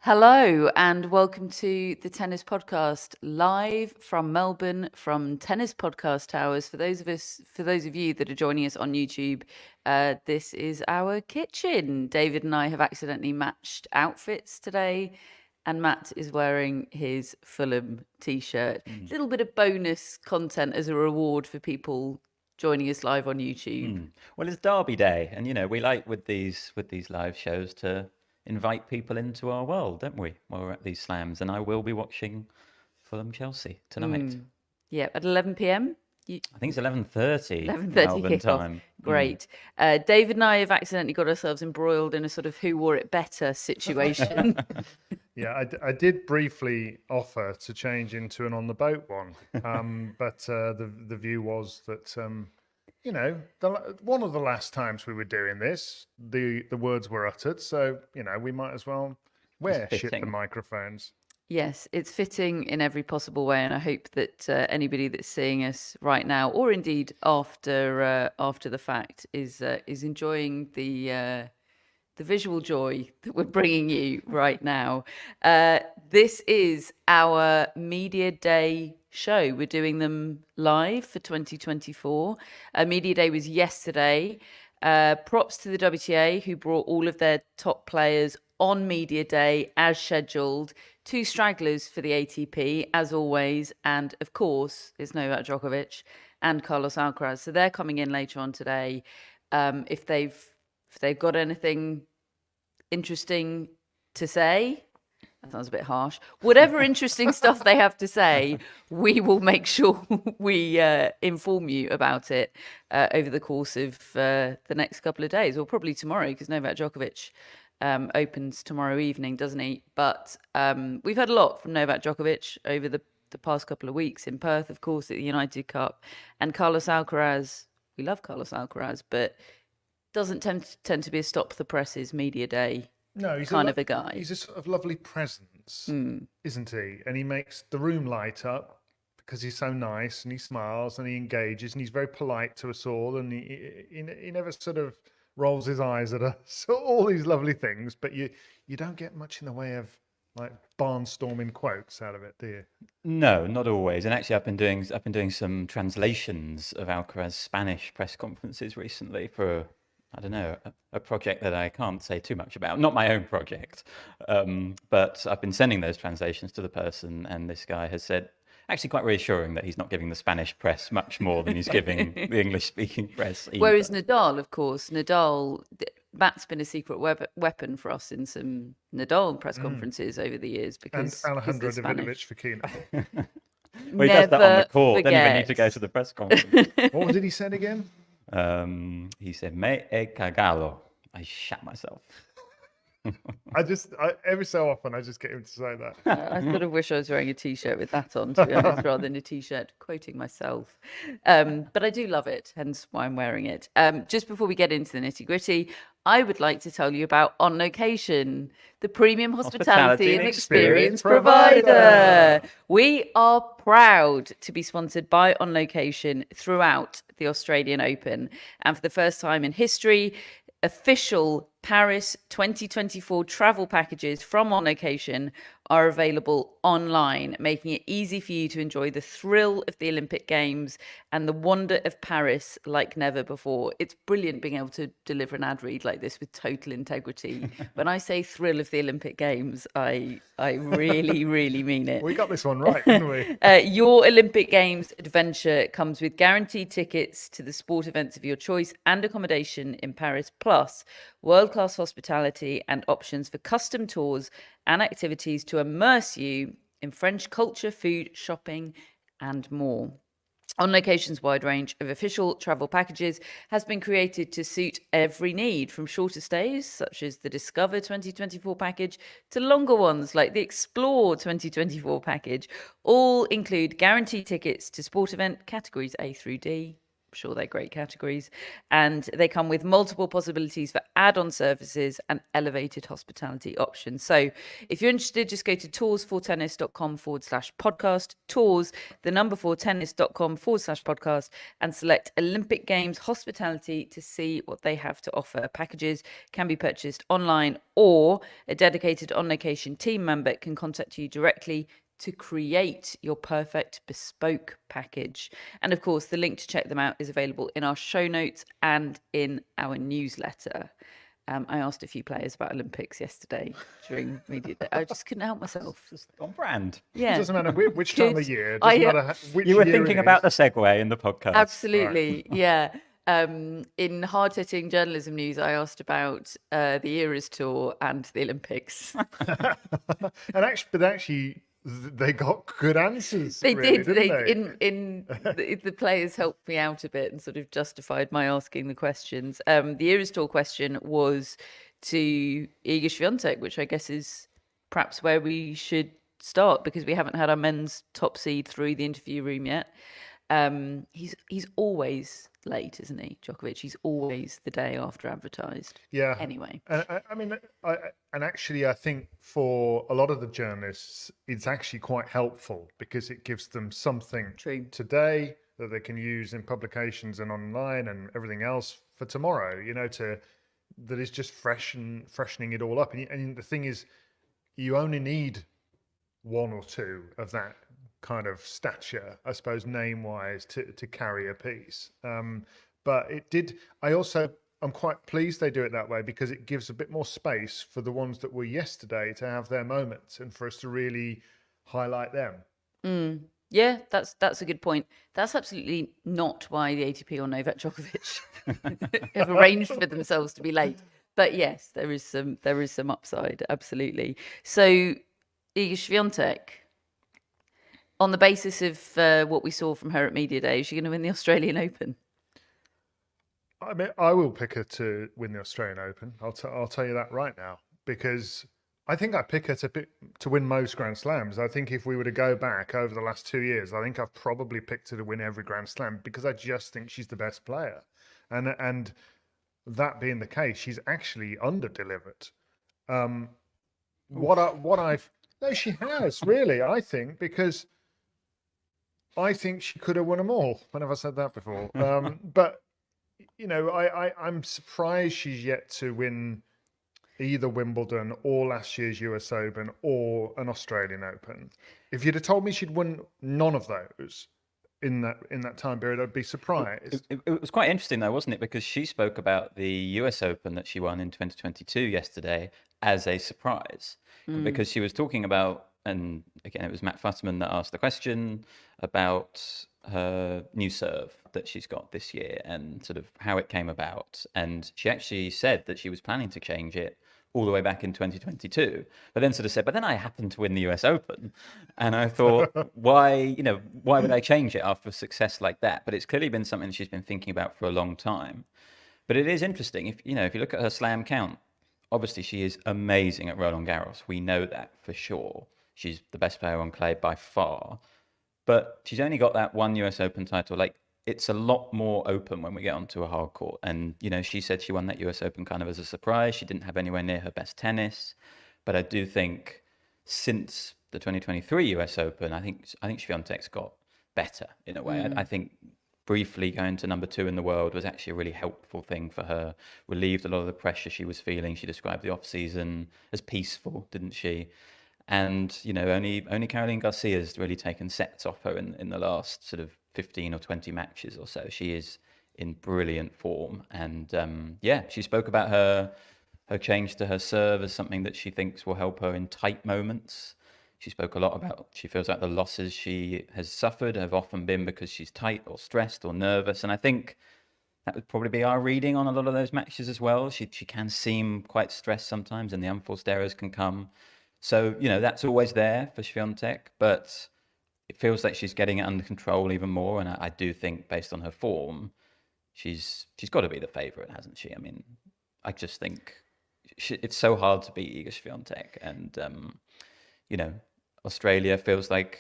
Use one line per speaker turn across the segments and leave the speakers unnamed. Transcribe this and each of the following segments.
Hello and welcome to the Tennis Podcast, live from Melbourne from Tennis Podcast Towers. For those of you that are joining us on YouTube, this is our kitchen. David and I have accidentally matched outfits today, and Matt is wearing his Fulham t-shirt. A little bit of bonus content as a reward for people joining us live on YouTube.
Well, it's Derby Day, and we like with these live shows to invite people into our world, don't we? While we're at these slams, and I will be watching Fulham Chelsea tonight.
Yeah, at 11 p.m.
I think it's 11:30
kickoff.
Melbourne time.
Great. David and I have accidentally got ourselves embroiled in a sort of who wore it better situation.
Yeah, I did briefly offer to change into an on the boat one, but the view was that one of the last times we were doing this, the words were uttered, so we might as well wear shit the microphones.
Yes, it's fitting in every possible way, and I hope that anybody that's seeing us right now, or indeed after the fact, is enjoying the visual joy that we're bringing you right now. This is our Media Day show. We're doing them live for 2024. Media Day was yesterday. Props to the WTA who brought all of their top players on Media Day as scheduled. 2 stragglers for the ATP, as always. And of course, it's Novak Djokovic and Carlos Alcaraz. So they're coming in later on today. If they've got anything interesting to say, that sounds a bit harsh. Whatever interesting stuff they have to say, we will make sure we inform you about it over the course of the next couple of days, or probably tomorrow, because Novak Djokovic opens tomorrow evening, doesn't he? But we've had a lot from Novak Djokovic over the past couple of weeks in Perth, of course, at the United Cup, and Carlos Alcaraz. We love Carlos Alcaraz, but doesn't tend to be a stop the presses media day.
No, he's
kind of a guy.
He's a sort of lovely presence, isn't he? And he makes the room light up because he's so nice, and he smiles and he engages, and he's very polite to us all, and he never sort of rolls his eyes at us. All these lovely things, but you don't get much in the way of like barnstorming quotes out of it, do you?
No, not always. And actually, I've been doing some translations of Alcaraz's Spanish press conferences recently for, I don't know, a project that I can't say too much about. Not my own project, but I've been sending those translations to the person, and this guy has said, actually quite reassuring, that he's not giving the Spanish press much more than he's giving the English-speaking press either.
Whereas Nadal, of course, Matt's been a secret weapon for us in some Nadal press conferences over the years. Because
and Alejandro Davidovich Fokina.
Well, he does that on the court, then you need to go to the press conference.
What did he say again?
He said, "Me he cagado." I shat myself.
I every so often I just get him to say that.
I sort of wish I was wearing a t-shirt with that on, to be honest, rather than a t-shirt quoting myself. But I do love it, hence why I'm wearing it. Just before we get into the nitty-gritty, I would like to tell you about On Location, the premium hospitality and experience provider. We are proud to be sponsored by On Location throughout the Australian Open. And for the first time in history, official Paris 2024 travel packages from On Location are available online, making it easy for you to enjoy the thrill of the Olympic Games and the wonder of Paris like never before. It's brilliant being able to deliver an ad read like this with total integrity. When I say thrill of the Olympic Games, I really, really mean it.
We got this one right, didn't we?
Your Olympic Games adventure comes with guaranteed tickets to the sport events of your choice and accommodation in Paris, plus world-class hospitality and options for custom tours and activities to immerse you in French culture, food, shopping, and more. On Location's wide range of official travel packages has been created to suit every need, from shorter stays, such as the Discover 2024 package, to longer ones like the Explore 2024 package. All include guaranteed tickets to sport event categories A through D. I'm sure they're great categories. And they come with multiple possibilities for add-on services and elevated hospitality options. So if you're interested, just go to tours4tennis.com/podcast, tours, the number 4tennis.com/podcast, and select Olympic Games hospitality to see what they have to offer. Packages can be purchased online, or a dedicated on-location team member can contact you directly to create your perfect bespoke package. And of course, the link to check them out is available in our show notes and in our newsletter. I asked a few players about Olympics yesterday during media day. I just couldn't help myself.
Just on brand.
It doesn't matter which time of year. It
I-
doesn't matter which
You were
year
thinking
it
about the
is.
segue in the podcast.
Absolutely, yeah. In hard-hitting journalism news, I asked about the Eras Tour and the Olympics.
And actually, they got good answers.
They
really,
did.
didn't they?
The players helped me out a bit and sort of justified my asking the questions. The Eras Tour question was to Iga Swiatek, which I guess is perhaps where we should start, because we haven't had our men's top seed through the interview room yet. He's always late, isn't he, Djokovic? He's always the day after advertised.
Yeah.
Anyway.
And actually, I think for a lot of the journalists, it's actually quite helpful because it gives them something today that they can use in publications and online and everything else for tomorrow. That is just freshening it all up. And the thing is, you only need one or two of that kind of stature, I suppose, name-wise, to carry a piece. But it did. I'm quite pleased they do it that way, because it gives a bit more space for the ones that were yesterday to have their moments and for us to really highlight them.
Yeah, that's a good point. That's absolutely not why the ATP or Novak Djokovic have arranged for themselves to be late. But yes, there is some upside, absolutely. So Iga Swiatek, on the basis of what we saw from her at Media Day, is she going to win the Australian Open?
I mean, I will pick her to win the Australian Open. I'll tell you that right now, because I think I pick her to win most Grand Slams. I think if we were to go back over the last 2 years, I think I've probably picked her to win every Grand Slam, because I just think she's the best player. And that being the case, she's actually under-delivered. No, she has, really, I think, because I think she could have won them all. When have I said that before? But I'm surprised she's yet to win either Wimbledon or last year's US Open or an Australian Open. If you'd have told me she'd won none of those in that time period, I'd be surprised.
It was quite interesting, though, wasn't it? Because she spoke about the US Open that she won in 2022 yesterday as a surprise, because she was talking about, and again, it was Matt Futterman that asked the question about her new serve that she's got this year and sort of how it came about. And she actually said that she was planning to change it all the way back in 2022, but then sort of said, but then I happened to win the US Open. And I thought, why would I change it after a success like that? But it's clearly been something she's been thinking about for a long time. But it is interesting. If you look at her slam count, obviously she is amazing at Roland Garros. We know that for sure. She's the best player on clay by far. But she's only got that one US Open title. Like, it's a lot more open when we get onto a hard court. And, she said she won that US Open kind of as a surprise. She didn't have anywhere near her best tennis. But I do think since the 2023 US Open, I think Swiatek's got better in a way. I think briefly going to number 2 in the world was actually a really helpful thing for her. Relieved a lot of the pressure she was feeling. She described the off-season as peaceful, didn't she? And, only Caroline Garcia's really taken sets off her in the last sort of 15 or 20 matches or so. She is in brilliant form. And, she spoke about her change to her serve as something that she thinks will help her in tight moments. She spoke a lot about, she feels like the losses she has suffered have often been because she's tight or stressed or nervous. And I think that would probably be our reading on a lot of those matches as well. She can seem quite stressed sometimes, and the unforced errors can come. So, that's always there for Swiatek, but it feels like she's getting it under control even more. And I do think, based on her form, she's got to be the favourite, hasn't she? I mean, I just think it's so hard to beat Iga Swiatek. And, Australia feels like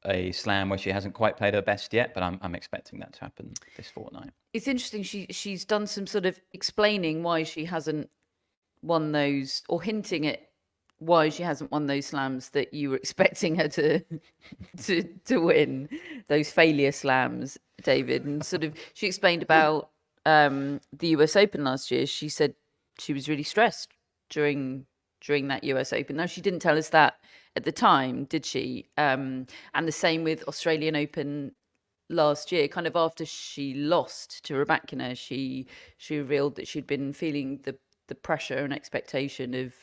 a slam where she hasn't quite played her best yet, but I'm expecting that to happen this fortnight.
It's interesting. She's done some sort of explaining why she hasn't won those, or hinting at why she hasn't won those slams that you were expecting her to win, those failure slams, David. And sort of she explained about the US Open last year. She said she was really stressed during that US Open. Now, she didn't tell us that at the time, did she? And the same with Australian Open last year. Kind of after she lost to Raducanu, she revealed that she'd been feeling the pressure and expectation of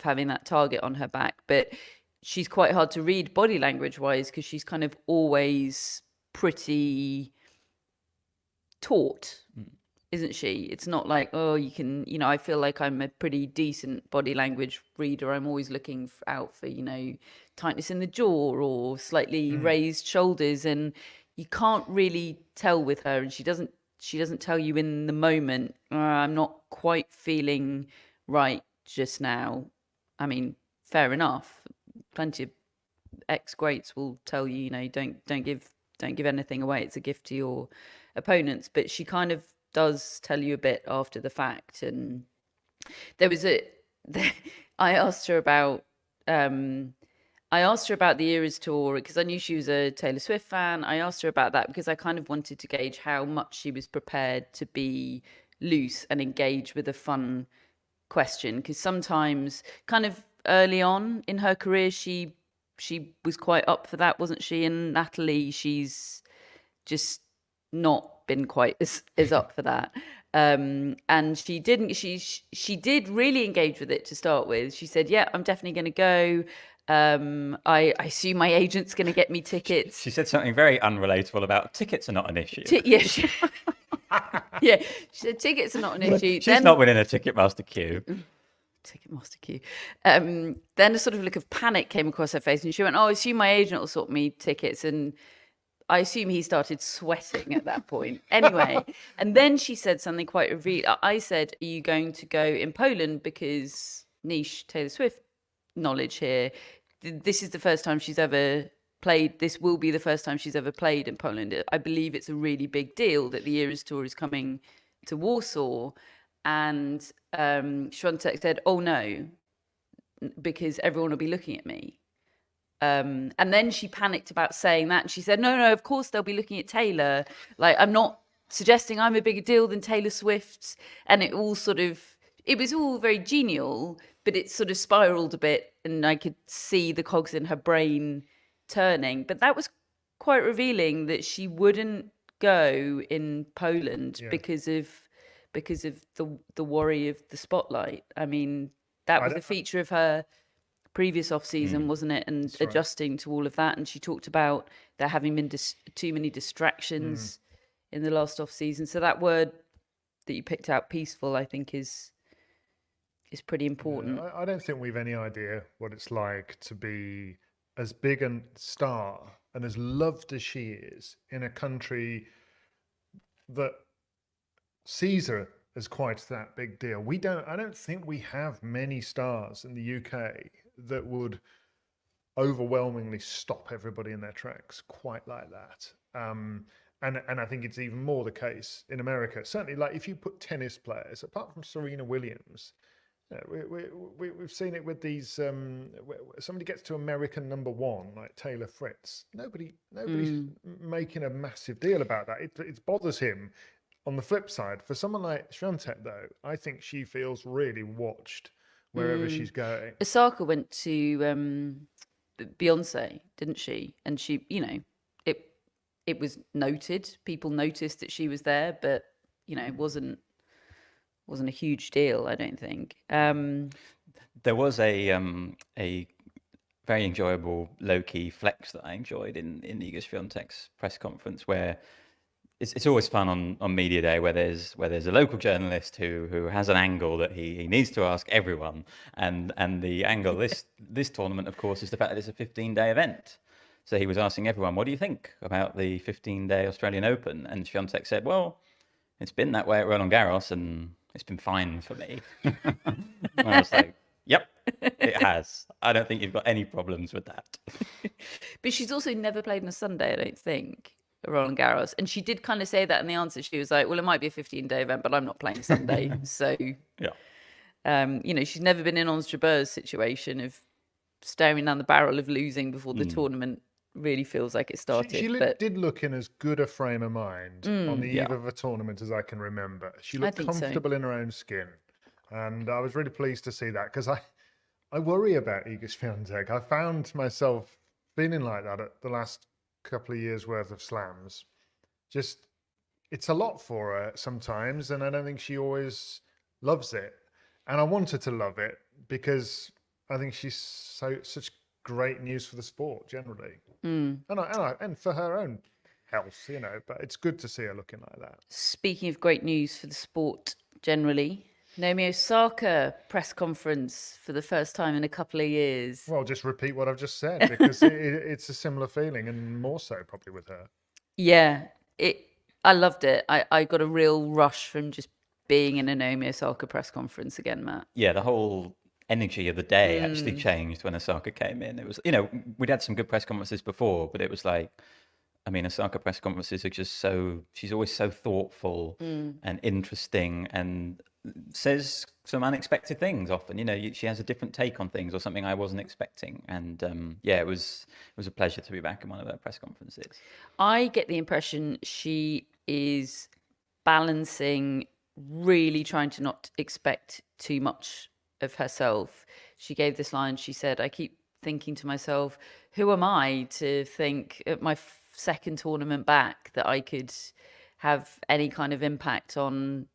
having that target on her back. But she's quite hard to read body language wise, because she's kind of always pretty taut, isn't she? It's not like, oh, you can, I feel like I'm a pretty decent body language reader. I'm always looking out for, tightness in the jaw or slightly raised shoulders. And you can't really tell with her. And she doesn't tell you in the moment, I'm not quite feeling right just now. I mean, fair enough. Plenty of ex-greats will tell you, don't give anything away. It's a gift to your opponents. But she kind of does tell you a bit after the fact. And there was I asked her about the Eras Tour, because I knew she was a Taylor Swift fan. I asked her about that because I kind of wanted to gauge how much she was prepared to be loose and engage with a fun question. Because sometimes, kind of early on in her career, she was quite up for that, wasn't she? And Natalie, she's just not been quite as up for that. And she did really engage with it to start with. She said, yeah, I'm definitely going to go. I assume my agent's going to get me tickets.
She said something very unrelatable about tickets are not an issue.
Yeah, she said tickets are not an issue.
She's not winning a Ticketmaster queue.
Ticketmaster queue. Then a sort of look of panic came across her face, and she went, oh, I assume my agent will sort me tickets. And I assume he started sweating at that point. Anyway, and then she said something quite revealing. I said, are you going to go in Poland? Because niche Taylor Swift knowledge here. This is the first time she's ever played. This will be the first time she's ever played in Poland. I believe it's a really big deal that the Eras Tour is coming to Warsaw. And Swiatek said, oh no, because everyone will be looking at me. And then she panicked about saying that. And she said, no, of course they'll be looking at Taylor. Like, I'm not suggesting I'm a bigger deal than Taylor Swift. And it was all very genial, but it sort of spiraled a bit. And I could see the cogs in her brain turning. But that was quite revealing, that she wouldn't go in Poland because of the worry of the spotlight. I mean, that was a feature of her previous off season, wasn't it? And
That's
adjusting to all of that. And she talked about there having been too many distractions in the last off season. So that word that you picked out, peaceful, I think is pretty important.
I don't think we've any idea what it's like to be as big a star and as loved as she is in a country that sees her as quite that big deal. I don't think we have many stars in the UK that would overwhelmingly stop everybody in their tracks quite like that. And I think it's even more the case in America. Certainly, like if you put tennis players, apart from Serena Williams, we've seen it with these. Somebody gets to American #1, like Taylor Fritz. Nobody's making a massive deal about that. It bothers him. On the flip side, for someone like Swiatek, though, I think she feels really watched wherever she's going.
Osaka went to Beyonce, didn't she? And she, it was noted. People noticed that she was there, but it wasn't a huge deal, I don't think.
There was a very enjoyable low-key flex that I enjoyed in Iga Swiatek's press conference, where it's always fun on media day where there's a local journalist who has an angle that he needs to ask everyone, and the angle this tournament, of course, is the fact that it's a 15-day event. So he was asking everyone, what do you think about the 15-day Australian Open? And Swiatek said, well, it's been that way at Roland Garros and it's been fine for me. And I was like, Yep, it has. I don't think you've got any problems with that.
But she's also never played on a Sunday, I don't think, Roland Garros. And she did kind of say that in the answer. She was like, well, it might be a 15-day event, but I'm not playing Sunday. So,
Yeah.
she's never been in Ons Jabeur's situation of staring down the barrel of losing before the tournament really feels like it started.
She did look in as good a frame of mind on the eve of a tournament as I can remember. She looked comfortable in her own skin. And I was really pleased to see that, because I worry about Iga Swiatek. I found myself feeling like that at the last couple of years worth of slams. Just, it's a lot for her sometimes, and I don't think she always loves it. And I want her to love it, because I think she's such great news for the sport generally, and for her own health, But it's good to see her looking like that.
Speaking of great news for the sport generally, Naomi Osaka press conference for the first time in a couple of years.
Well, just repeat what I've just said, because it's a similar feeling, and more so probably with her.
Yeah, I loved it. I got a real rush from just being in a Naomi Osaka press conference again, Matt.
Yeah, the whole energy of the day actually changed when Osaka came in. It was, we'd had some good press conferences before, but it was like, Osaka press conferences are just she's always so thoughtful and interesting, and says some unexpected things often. She has a different take on things, or something I wasn't expecting. And it was a pleasure to be back in one of her press conferences.
I get the impression she is balancing really trying to not expect too much of herself. She gave this line. She said, I keep thinking to myself, who am I to think at my second tournament back that I could have any kind of impact on,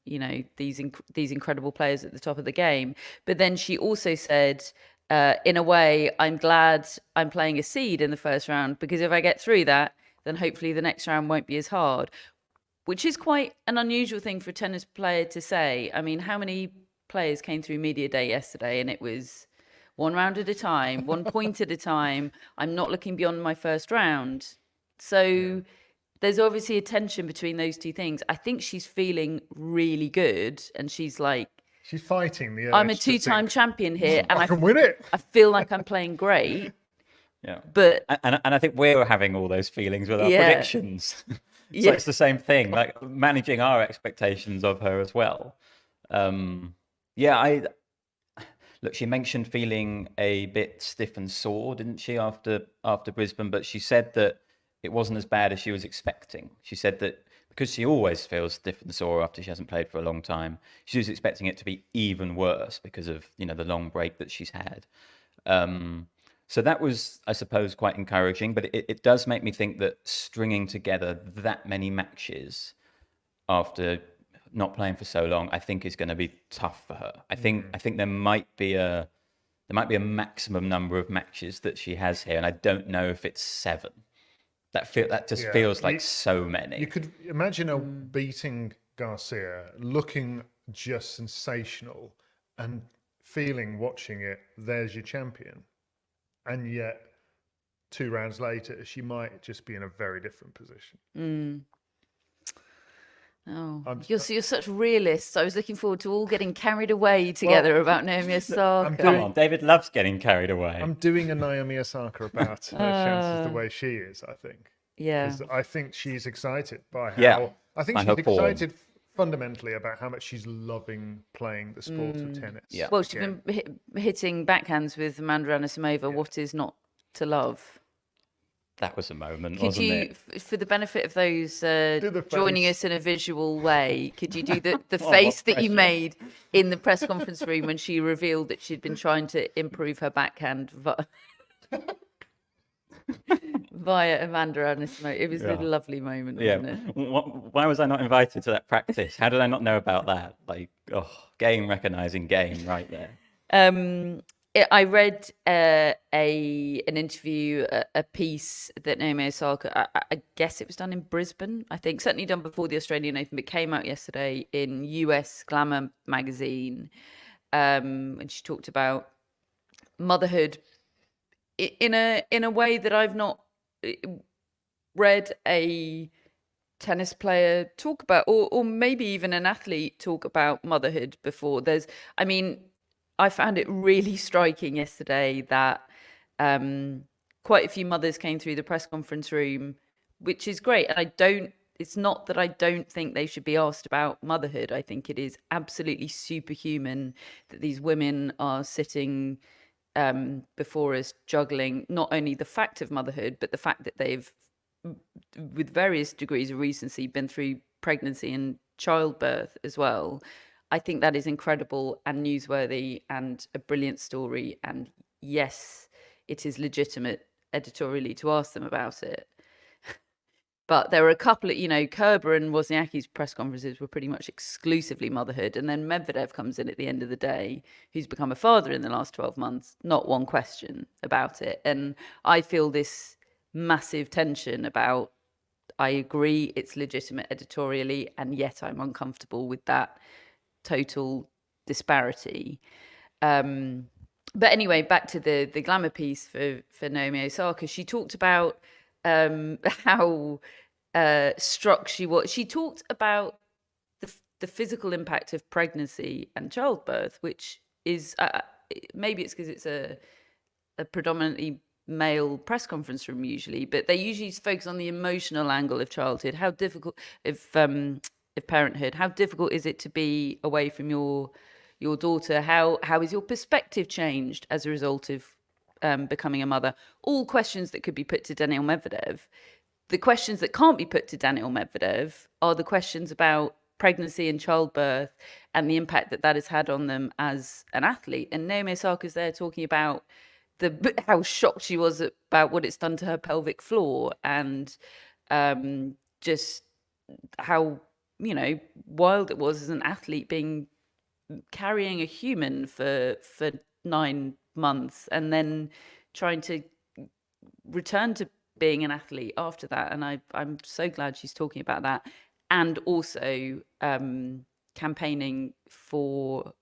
these incredible players at the top of the game. But then she also said, in a way, I'm glad I'm playing a seed in the first round, because if I get through that, then hopefully the next round won't be as hard, which is quite an unusual thing for a tennis player to say. I mean, how many players came through media day yesterday and it was one round at a time, 1 point at a time. I'm not looking beyond my first round. So there's obviously a tension between those two things. I think she's feeling really good, and she's like,
she's fighting the urge.
I'm a two-time champion here, and
I can win it.
I feel like I'm playing great.
Yeah,
but
and I think we're having all those feelings with our predictions. So it's the same thing, like managing our expectations of her as well. Look, she mentioned feeling a bit stiff and sore, didn't she, after Brisbane? But she said that it wasn't as bad as she was expecting. She said that because she always feels stiff and sore after she hasn't played for a long time, she was expecting it to be even worse because of the long break that she's had. So that was, I suppose, quite encouraging. But it does make me think that stringing together that many matches after not playing for so long, I think is going to be tough for her. I think there might be a maximum number of matches that she has here, and I don't know if it's 7. That just feels like so many.
You could imagine her beating Garcia, looking just sensational, and feeling, watching it, there's your champion. And yet, 2 rounds later, she might just be in a very different position.
Oh, you're such realists. I was looking forward to all getting carried away together about Naomi Osaka.
Come on, David loves getting carried away.
I'm doing a Naomi Osaka about her chances the way she is, I think.
Yeah.
I think she's excited by how... I think she's excited
form.
Fundamentally about how much she's loving playing the sport of tennis.
Yeah.
Well, she's been hitting backhands with Amanda Anisimova. What is not to love?
That was a moment,
wasn't
it?
For the benefit of those joining us in a visual way, could you do the
Oh,
face that you made in the press conference room when she revealed that she'd been trying to improve her backhand via Amanda Anisimova? It was a lovely moment, wasn't it?
Why was I not invited to that practice? How did I not know about that? Like, game recognizing game right there.
I read an interview, a piece that Naomi Osaka, I guess it was done in Brisbane, I think, certainly done before the Australian Open, but came out yesterday in US Glamour magazine. And she talked about motherhood in a way that I've not read a tennis player talk about, or maybe even an athlete talk about motherhood before. I found it really striking yesterday that quite a few mothers came through the press conference room, which is great. And it's not that I don't think they should be asked about motherhood. I think it is absolutely superhuman that these women are sitting before us, juggling not only the fact of motherhood, but the fact that they've, with various degrees of recency, been through pregnancy and childbirth as well. I think that is incredible and newsworthy and a brilliant story. And yes, it is legitimate editorially to ask them about it. But there were a couple of, Kerber and Wozniacki's press conferences were pretty much exclusively motherhood. And then Medvedev comes in at the end of the day, who's become a father in the last 12 months, not one question about it. And I feel this massive tension about, I agree it's legitimate editorially, and yet I'm uncomfortable with that total disparity. But anyway, back to the glamour piece for Naomi Osaka. She talked about how struck she was. She talked about the physical impact of pregnancy and childbirth, which is maybe it's because it's a predominantly male press conference room usually, but they usually focus on the emotional angle of childhood, how difficult of parenthood, how difficult is it to be away from your daughter, how is your perspective changed as a result of becoming a mother. All questions that could be put to Daniil Medvedev. The questions that can't be put to Daniil Medvedev are the questions about pregnancy and childbirth and the impact that has had on them as an athlete. And Naomi Osaka's there talking about how shocked she was about what it's done to her pelvic floor, and just how wild it was as an athlete carrying a human for 9 months and then trying to return to being an athlete after that. And I'm so glad she's talking about that, and also campaigning for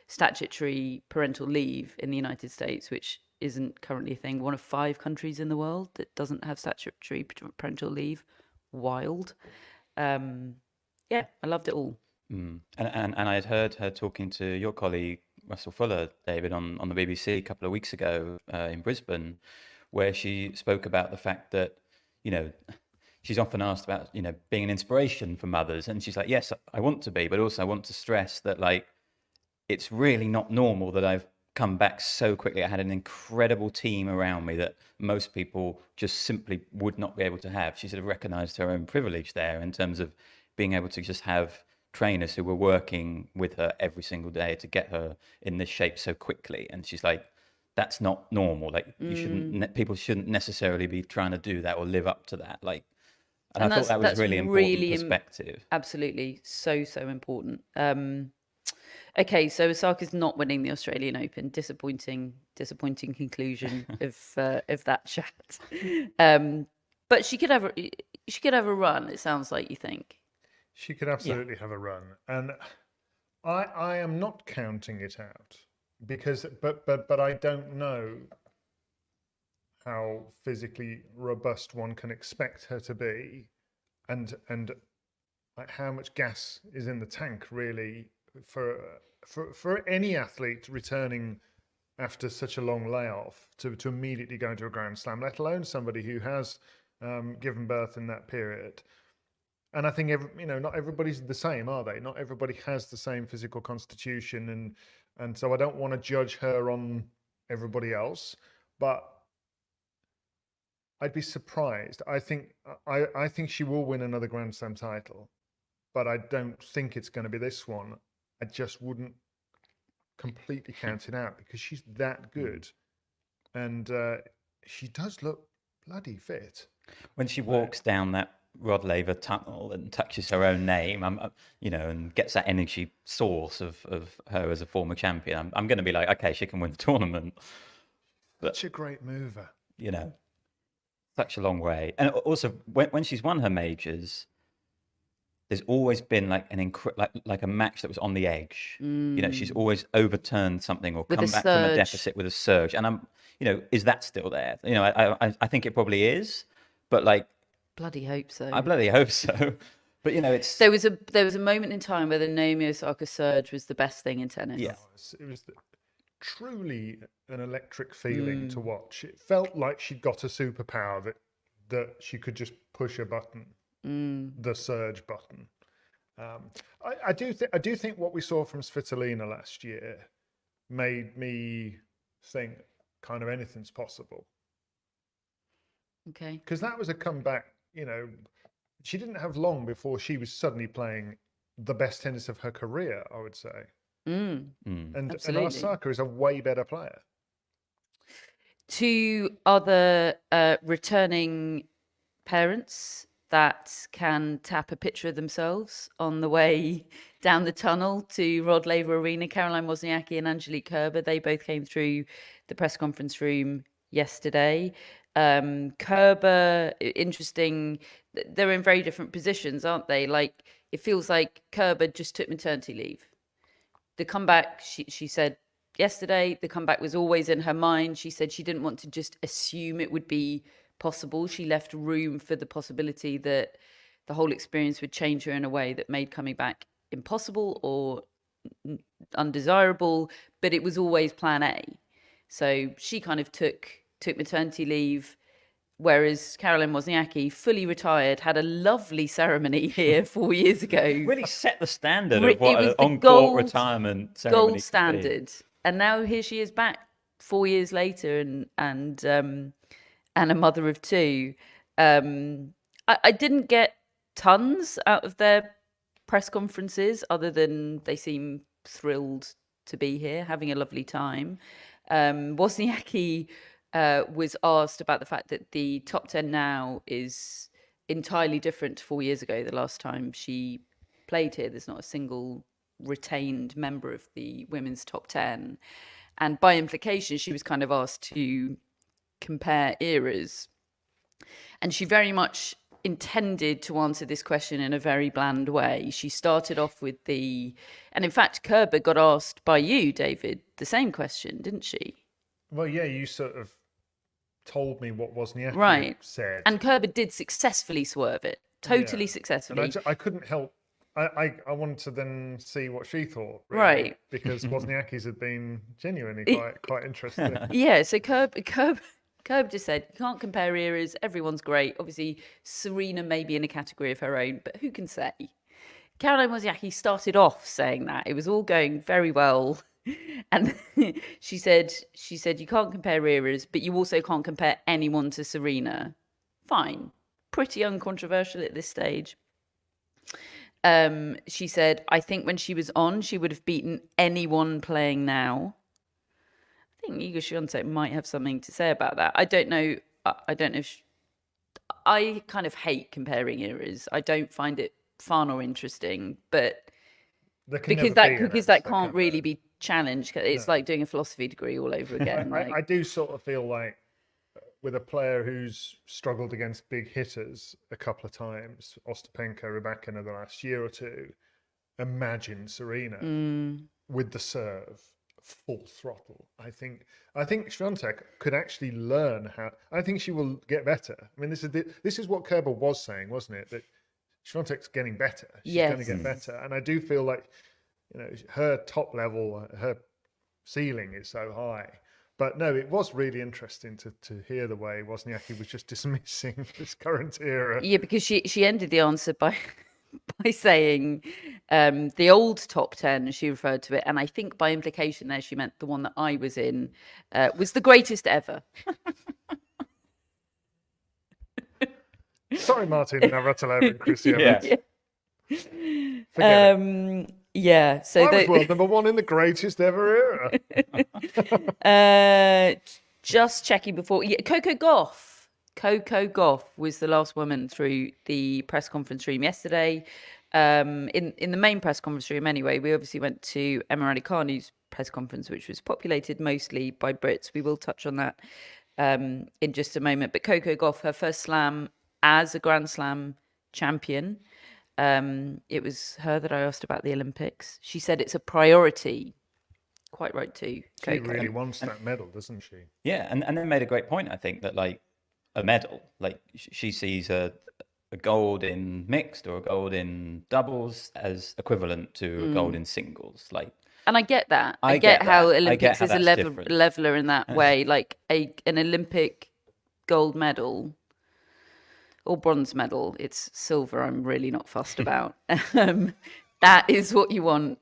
statutory parental leave in the United States, which isn't currently a thing. One of 5 countries in the world that doesn't have statutory parental leave. Wild. Yeah, I loved it all.
And I had heard her talking to your colleague Russell Fuller, David, on the BBC a couple of weeks ago in Brisbane, where she spoke about the fact that she's often asked about being an inspiration for mothers, and she's like, yes, I want to be, but also I want to stress that it's really not normal that I've come back so quickly. I had an incredible team around me that most people just simply would not be able to have. She sort of recognized her own privilege there in terms of being able to just have trainers who were working with her every single day to get her in this shape so quickly. And she's like, that's not normal. People shouldn't necessarily be trying to do that or live up to that. And I thought that was really important perspective.
Absolutely. So important. Okay, so Osaka's not winning the Australian Open. Disappointing conclusion of that chat. But she could have a run. It sounds like you think.
She could absolutely have a run, and I am not counting it out because, but I don't know how physically robust one can expect her to be, and how much gas is in the tank really for any athlete returning after such a long layoff to immediately go into a Grand Slam, let alone somebody who has given birth in that period. And I think not everybody's the same, are they? Not everybody has the same physical constitution, and so I don't want to judge her on everybody else, but I'd be surprised. I think she will win another Grand Slam title, but I don't think it's going to be this one. I just wouldn't completely count it out because she's that good, and she does look bloody fit.
When she walks down that Rod Laver tunnel and touches her own name, and gets that energy source of her as a former champion, I'm going to be like, okay, she can win the tournament.
Such a great mover.
Such a long way. And also, when she's won her majors, there's always been like a match that was on the edge. She's always overturned something or
With
come
a
back from a
surge.
deficit with a surge. And is that still there? I think it probably is, but
Bloody hope so.
I bloody hope so. But it's
There was a moment in time where the Naomi Osaka surge was the best thing in tennis.
Yeah.
It was truly an electric feeling to watch. It felt like she'd got a superpower that she could just push a button, the surge button. I do think what we saw from Svitolina last year made me think kind of anything's possible.
Okay.
Because that was a comeback, she didn't have long before she was suddenly playing the best tennis of her career, I would say. And
Absolutely.
Osaka is a way better player.
Two other returning parents that can tap a picture of themselves on the way down the tunnel to Rod Laver Arena, Caroline Wozniacki and Angelique Kerber. They both came through the press conference room yesterday. Kerber, interesting. They're in very different positions, aren't they? Like, it feels like Kerber just took maternity leave. The comeback, she said yesterday, the comeback was always in her mind. She said she didn't want to just assume it would be possible. She left room for the possibility that the whole experience would change her in a way that made coming back impossible or undesirable, but it was always plan A. So she kind of took maternity leave, whereas Caroline Wozniacki, fully retired, had a lovely ceremony here 4 years ago.
Really set the standard
It
of what
was
an
the
on-court retirement ceremony
gold
could be.
standard. And now here she is back 4 years later and a mother of two. I didn't get tons out of their press conferences other than they seem thrilled to be here, having a lovely time. Wozniacki was asked about the fact that the top 10 now is entirely different to 4 years ago, the last time she played here. There's not a single retained member of the women's top 10. And by implication, she was kind of asked to compare eras. And she very much intended to answer this question in a very bland way. She started off with and in fact, Kerber got asked by you, David, the same question, didn't she?
Well, yeah, you sort of told me what Wozniacki said.
And Kerber did successfully swerve it, totally successfully.
And I couldn't help. I wanted to then see what she thought, really,
right?
Because Wozniacki's had been genuinely quite interesting.
Yeah, so Kerber just said, you can't compare eras, everyone's great. Obviously, Serena may be in a category of her own, but who can say? Caroline Wozniacki started off saying that. It was all going very well. And she said, you can't compare eras, but you also can't compare anyone to Serena. Fine. Pretty uncontroversial at this stage. She said, I think when she was on, she would have beaten anyone playing now. I think Iga Swiatek might have something to say about that. I don't know if I kind of hate comparing eras. I don't find it fun or interesting, but because that can't really be challenged. It's like doing a philosophy degree all over again.
I do sort of feel like with a player who's struggled against big hitters a couple of times, Ostapenko, Raducanu the last year or two, imagine Serena with the serve full throttle. I think Swiatek could actually learn how. I think she will get better. I mean, this is what Kerber was saying, wasn't it? That Swiatek's getting better. She's going to get better, and I do feel like her top level, her ceiling is so high. But no, it was really interesting to hear the way Wozniacki was just dismissing this current era.
Yeah, because she ended the answer by saying the old top 10, she referred to it, and I think by implication there she meant the one that I was in, was the greatest ever.
Sorry, Martin Navratilova and Christian.
Yeah, so
I was world number one in the greatest ever
era. Just checking before. Yeah, Coco Gauff was the last woman through the press conference room yesterday. In the main press conference room, anyway, we obviously went to Emma Raducanu's press conference, which was populated mostly by Brits. We will touch on that in just a moment. But Coco Gauff, her first slam as a Grand Slam champion. It was her that I asked about the Olympics. She said it's a priority. Quite right too.
She really wants that medal, doesn't she?
Yeah, and then made a great point. I think that like a medal, like she sees a a gold in mixed or a gold in doubles as equivalent to a gold in singles. Like,
And I get that. I
I
get
get
how
that. I get
Olympics
how
is a
that's different.
leveler in that way. Like an Olympic gold medal or bronze medal, it's silver. I'm really not fussed about. That is what you want.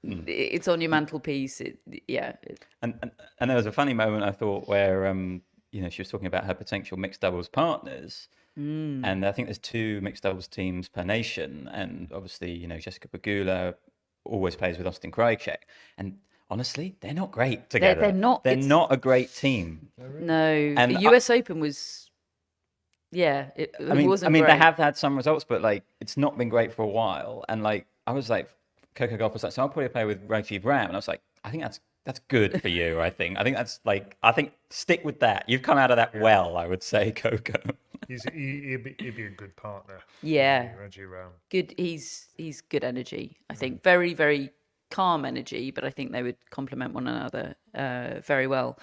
It's on your mantelpiece.
And there was a funny moment, I thought, where she was talking about her potential mixed doubles partners. And I think there's 2 mixed doubles teams per nation, and obviously, Jessica Pegula always plays with Austin Krajicek, and honestly, they're not great together.
They're not.
They're not a great team.
No,
And
the US Open was. Yeah, it wasn't.
I mean,
great.
they have had some results, but like, it's not been great for a while. And like, I was like, Coco Gauff was like, so I'll probably play with Rajiv Ram, and I was like, I think that's good for you. I think that's like, I think stick with that. You've come out of that well, I would say, Coco.
He'd be a good partner.
Yeah,
Reggie Ram.
good. He's good energy. I think very, very calm energy, but I think they would complement one another very well.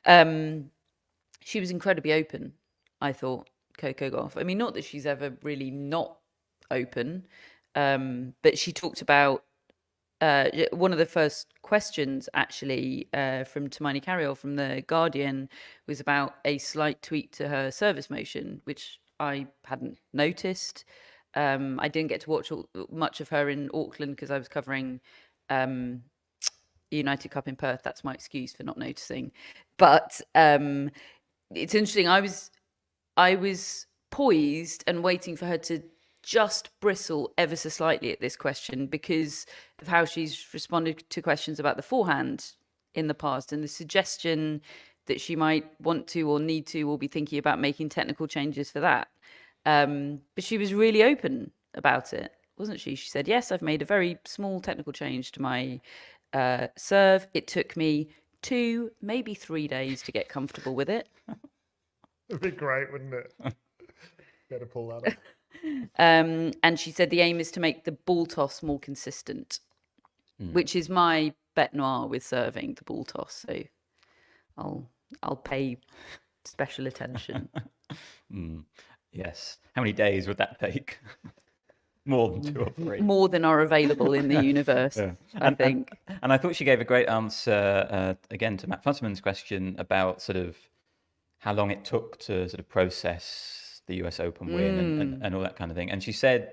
She was incredibly open, I thought, Coco Gauff. I mean, not that she's ever really not open, but she talked about one of the first questions, actually, from Tamani Carriol from The Guardian was about a slight tweak to her service motion, which I hadn't noticed. I didn't get to watch much of her in Auckland because I was covering United Cup in Perth. That's my excuse for not noticing. But it's interesting. I was poised and waiting for her to just bristle ever so slightly at this question because of how she's responded to questions about the forehand in the past and the suggestion that she might want to or need to or be thinking about making technical changes for that. But she was really open about it, wasn't she? She said, yes, I've made a very small technical change to my serve. It took me 2, maybe 3 days to get comfortable with it.
It'd be great, wouldn't it? Better pull that up.
And she said the aim is to make the ball toss more consistent, which is my bête noire with serving, the ball toss. So I'll pay special attention.
Yes. How many days would that take? More than 2 or 3.
More than are available in the universe, I think.
And I thought she gave a great answer, again, to Matt Futterman's question about sort of how long it took to sort of process the US Open win and all that kind of thing. And she said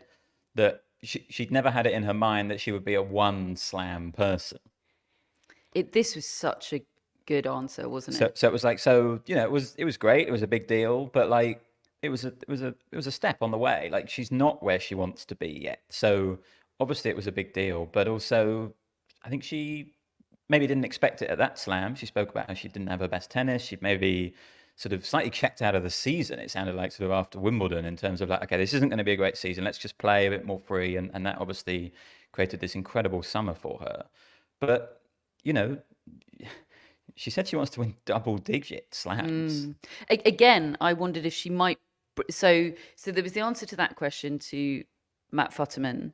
that she'd never had it in her mind that she would be a 1 slam person.
This was such a good answer, wasn't it?
So it was like, it was great. It was a big deal, but like, it was a step on the way. Like, she's not where she wants to be yet. So obviously it was a big deal, but also I think she maybe didn't expect it at that slam. She spoke about how she didn't have her best tennis. She'd maybe sort of slightly checked out of the season, it sounded like, sort of after Wimbledon, in terms of like, okay, this isn't going to be a great season. Let's just play a bit more free. And that obviously created this incredible summer for her. But, she said she wants to win double-digit slams.
Again, I wondered if she might. So there was the answer to that question to Matt Futterman,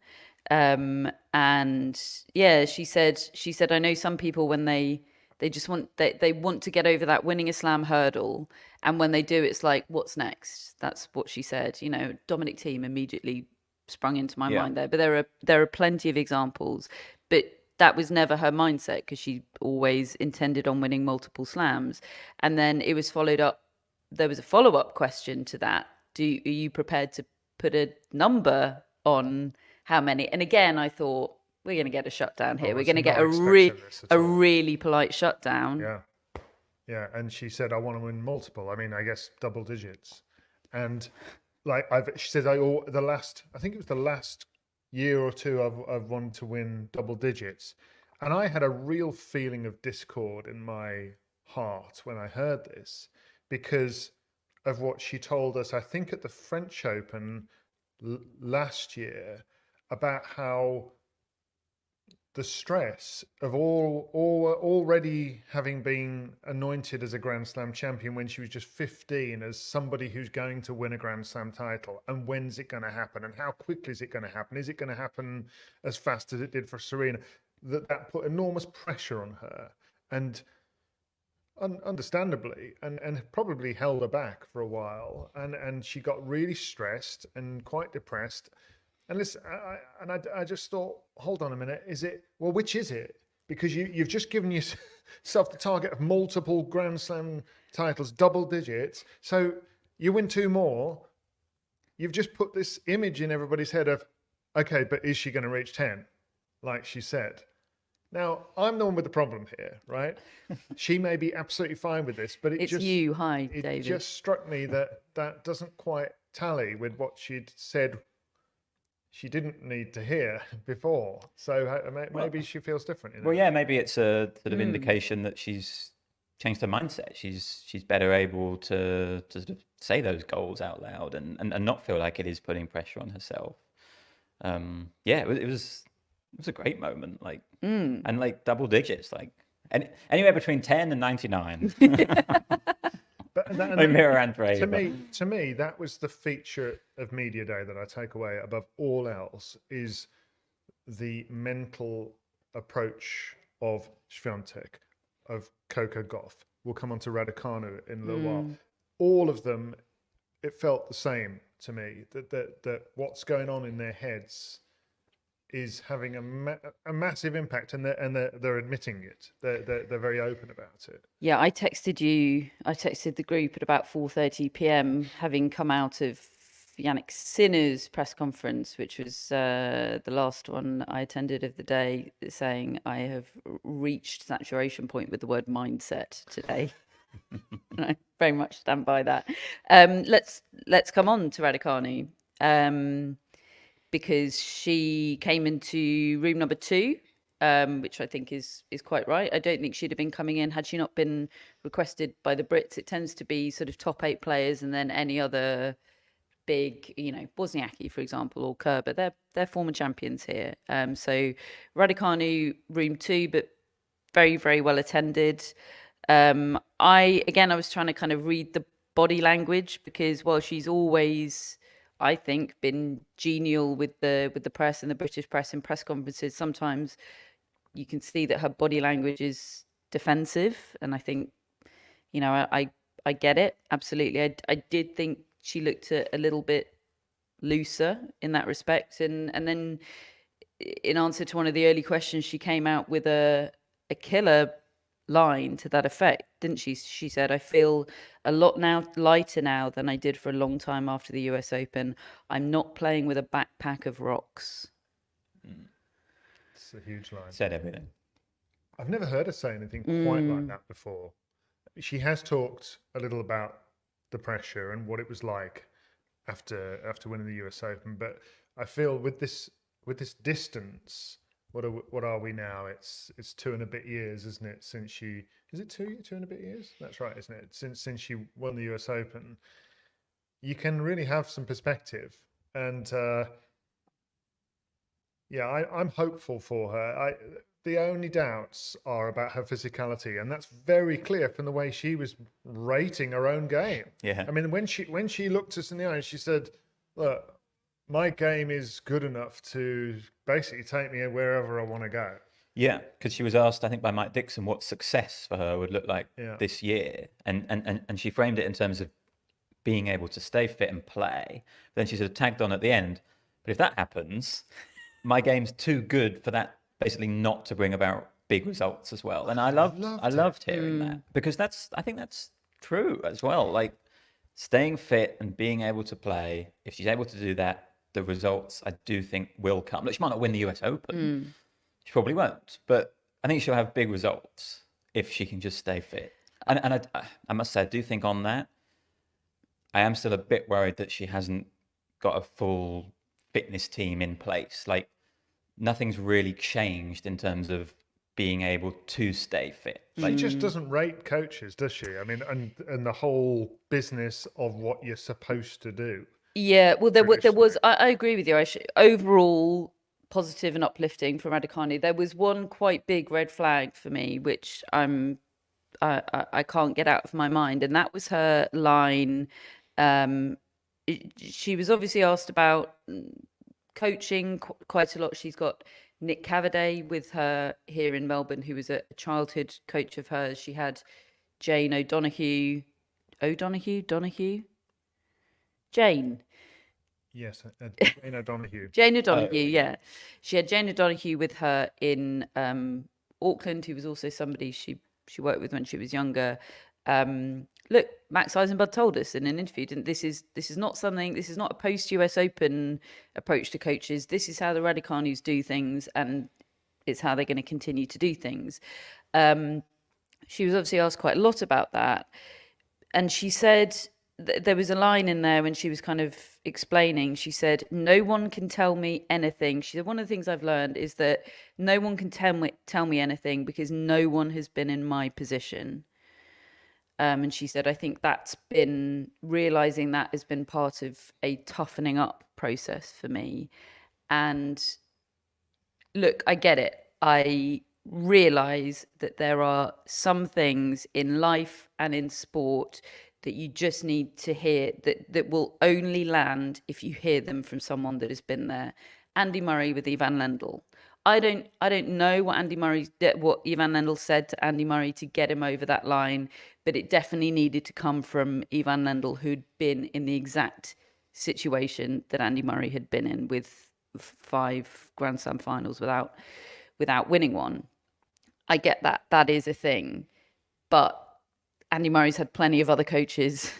and yeah, she said, I know some people when they just want they want to get over that winning a slam hurdle, and when they do, it's like, what's next? That's what she said. Dominic Thiem immediately sprung into my mind there, but there are plenty of examples, but that was never her mindset because she always intended on winning multiple slams. And then it was followed up. There was a follow-up question to that. Are you prepared to put a number on how many? And again, I thought, we're going to get a shutdown here. We're going to get a really polite shutdown.
Yeah. And she said, I want to win multiple. I mean, I guess double digits. And like she said, I think it was the last year or 2 I've wanted to win double digits. And I had a real feeling of discord in my heart when I heard this because of what she told us, I think at the French Open last year, about how the stress of already having been anointed as a Grand Slam champion when she was just 15 as somebody who's going to win a Grand Slam title, and when's it going to happen and how quickly is it going to happen? Is it going to happen as fast as it did for Serena? That put enormous pressure on her. And understandably, and probably held her back for a while, and she got really stressed and quite depressed. And listen, I just thought, hold on a minute, which is it? Because you've just given yourself the target of multiple Grand Slam titles, double digits. So you win 2 more. You've just put this image in everybody's head of, okay, but is she going to reach 10, like she said? Now, I'm the one with the problem here, right? She may be absolutely fine with this, but
It's
just
you. Hi,
it
David.
just struck me that doesn't quite tally with what she'd said she didn't need to hear before. So maybe she feels different. You know?
Well, yeah, maybe it's a sort of indication that she's changed her mindset. She's better able to sort of say those goals out loud and not feel like it is putting pressure on herself. Yeah, it was a great moment, like, and like double digits, like anywhere between 10 and 99.
But
Like Mirror and Draver.
to me, that was the feature of Media Day that I take away above all else, is the mental approach of Swiatek, of Coco Gauff. We'll come on to Raducanu in a little while. All of them, it felt the same to me, that what's going on in their heads is having a massive impact, and they're admitting it. They're very open about it.
Yeah, I texted the group at about 4:30 p.m. having come out of Yannick Sinner's press conference, which was the last one I attended of the day, saying I have reached saturation point with the word mindset today. And I very much stand by that. Let's come on to Raducanu. Because she came into room number 2, which I think is quite right. I don't think she'd have been coming in had she not been requested by the Brits. It tends to be sort of top 8 players and then any other big, Wozniacki, for example, or Kerber. They're former champions here. So Raducanu, room 2, but very, very well attended. I was trying to kind of read the body language, because while she's always, I think, been genial with the press and the British press in press conferences, sometimes you can see that her body language is defensive, and I think, I get it absolutely. I did think she looked a little bit looser in that respect, and then in answer to one of the early questions, she came out with a killer line to that effect, didn't she? She said, I feel a lot lighter now than I did for a long time after the US Open. I'm not playing with a backpack of rocks.
It's a huge line.
Said everything.
I've never heard her say anything quite like that before. She has talked a little about the pressure and what it was like after winning the US Open, but I feel with this distance, what are we now? It's 2 and a bit years, isn't it? Since is it 2 and a bit years? That's right, isn't it? Since she won the US Open, you can really have some perspective, and I'm hopeful for her. The only doubts are about her physicality, and that's very clear from the way she was rating her own game.
Yeah.
I mean, when she looked us in the eye, she said, "Look, my game is good enough to basically take me wherever I want to go."
Yeah, because she was asked, I think, by Mike Dixon what success for her would look like this year, and she framed it in terms of being able to stay fit and play. Then she sort of tagged on at the end, but if that happens, my game's too good for that, basically not to bring about big results as well. And I loved hearing that, because I think that's true as well. Like, staying fit and being able to play, if she's able to do that, the results, I do think, will come. Look, she might not win the US Open. She probably won't. But I think she'll have big results if she can just stay fit. And I must say, I do think on that, I am still a bit worried that she hasn't got a full fitness team in place. Like, nothing's really changed in terms of being able to stay fit.
She just doesn't rate coaches, does she? I mean, and the whole business of what you're supposed to do.
Yeah, well, there was. I agree with you. Overall, positive and uplifting from Raducanu. There was one quite big red flag for me, which I can't get out of my mind, and that was her line. She was obviously asked about coaching quite a lot. She's got Nick Cavaday with her here in Melbourne, who was a childhood coach of hers. She had Jane.
Yes, Jane O'Donoghue.
Jane O'Donoghue, yeah. She had Jane O'Donoghue with her in Auckland, who was also somebody she worked with when she was younger. Look, Max Eisenbud told us in an interview, this is not a post-US Open approach to coaches. This is how the Raducanus do things, and it's how they're going to continue to do things. She was obviously asked quite a lot about that. And she said, there was a line in there when she was kind of explaining, she said, no one can tell me anything. She said, one of the things I've learned is that no one can tell me anything because no one has been in my position. And she said, I think that's been, realizing that has been part of a toughening up process for me. And look, I get it. I realize that there are some things in life and in sport that you just need to hear, that will only land if you hear them from someone that has been there. Andy Murray with Ivan Lendl. I don't know what Ivan Lendl said to Andy Murray to get him over that line, but it definitely needed to come from Ivan Lendl, who'd been in the exact situation that Andy Murray had been in, with 5 Grand Slam finals without winning one. I get that is a thing, but Andy Murray's had plenty of other coaches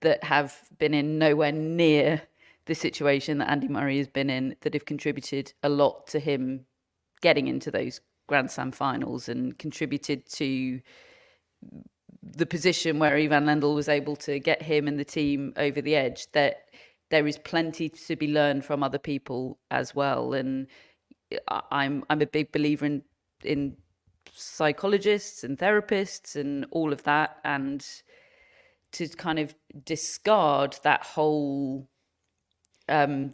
that have been in nowhere near the situation that Andy Murray has been in, that have contributed a lot to him getting into those Grand Slam finals and contributed to the position where Ivan Lendl was able to get him and the team over the edge. That there is plenty to be learned from other people as well. And I'm a big believer in psychologists and therapists and all of that, and to kind of discard that whole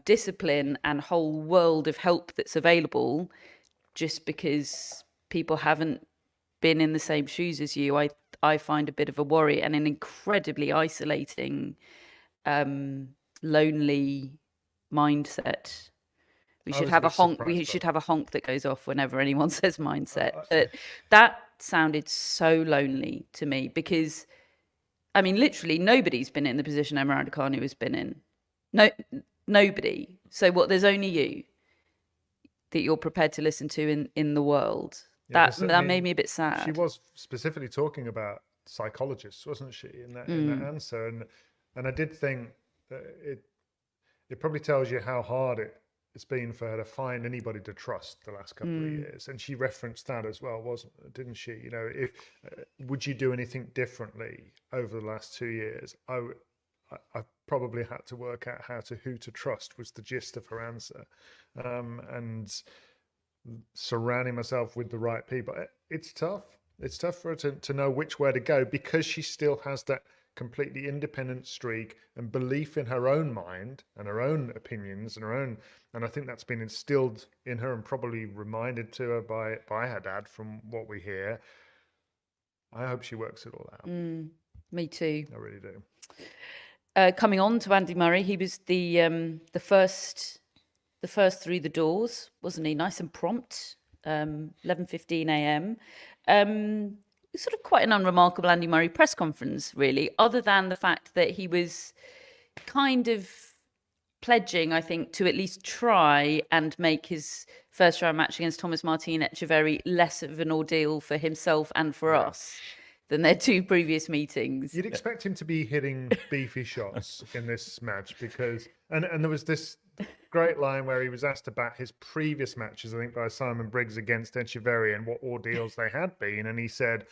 discipline and whole world of help that's available just because people haven't been in the same shoes as you, I find a bit of a worry, and an incredibly isolating, lonely mindset. We should have a honk. We should have a honk that goes off whenever anyone says mindset. That sounded so lonely to me, because, I mean, literally nobody's been in the position Emma Raducanu has been in. No, nobody. So what? There's only you that you're prepared to listen to in the world. Yeah, that made me a bit sad.
She was specifically talking about psychologists, wasn't she, in that answer? And I did think that it probably tells you how hard it's been for her to find anybody to trust the last couple of years. And she referenced that as well, didn't she? You know, if would you do anything differently over the last 2 years? I probably had to work out who to trust, was the gist of her answer. And surrounding myself with the right people. It's tough. It's tough for her to know which way to go, because she still has that completely independent streak and belief in her own mind and her own opinions and and I think that's been instilled in her and probably reminded to her by her dad, from what we hear. I hope she works it all out.
Me too.
I really do.
Coming on to Andy Murray, he was the first through the doors, wasn't he? Nice and prompt. 11:15 a.m. Sort of quite an unremarkable Andy Murray press conference, really, other than the fact that he was kind of pledging, I think, to at least try and make his first round match against Thomas Martin Etcheverry less of an ordeal for himself and for us than their 2 previous meetings.
You'd expect him to be hitting beefy shots in this match, because and there was this great line where he was asked about his previous matches, I think by Simon Briggs against Etcheverry, and what ordeals they had been, and he said,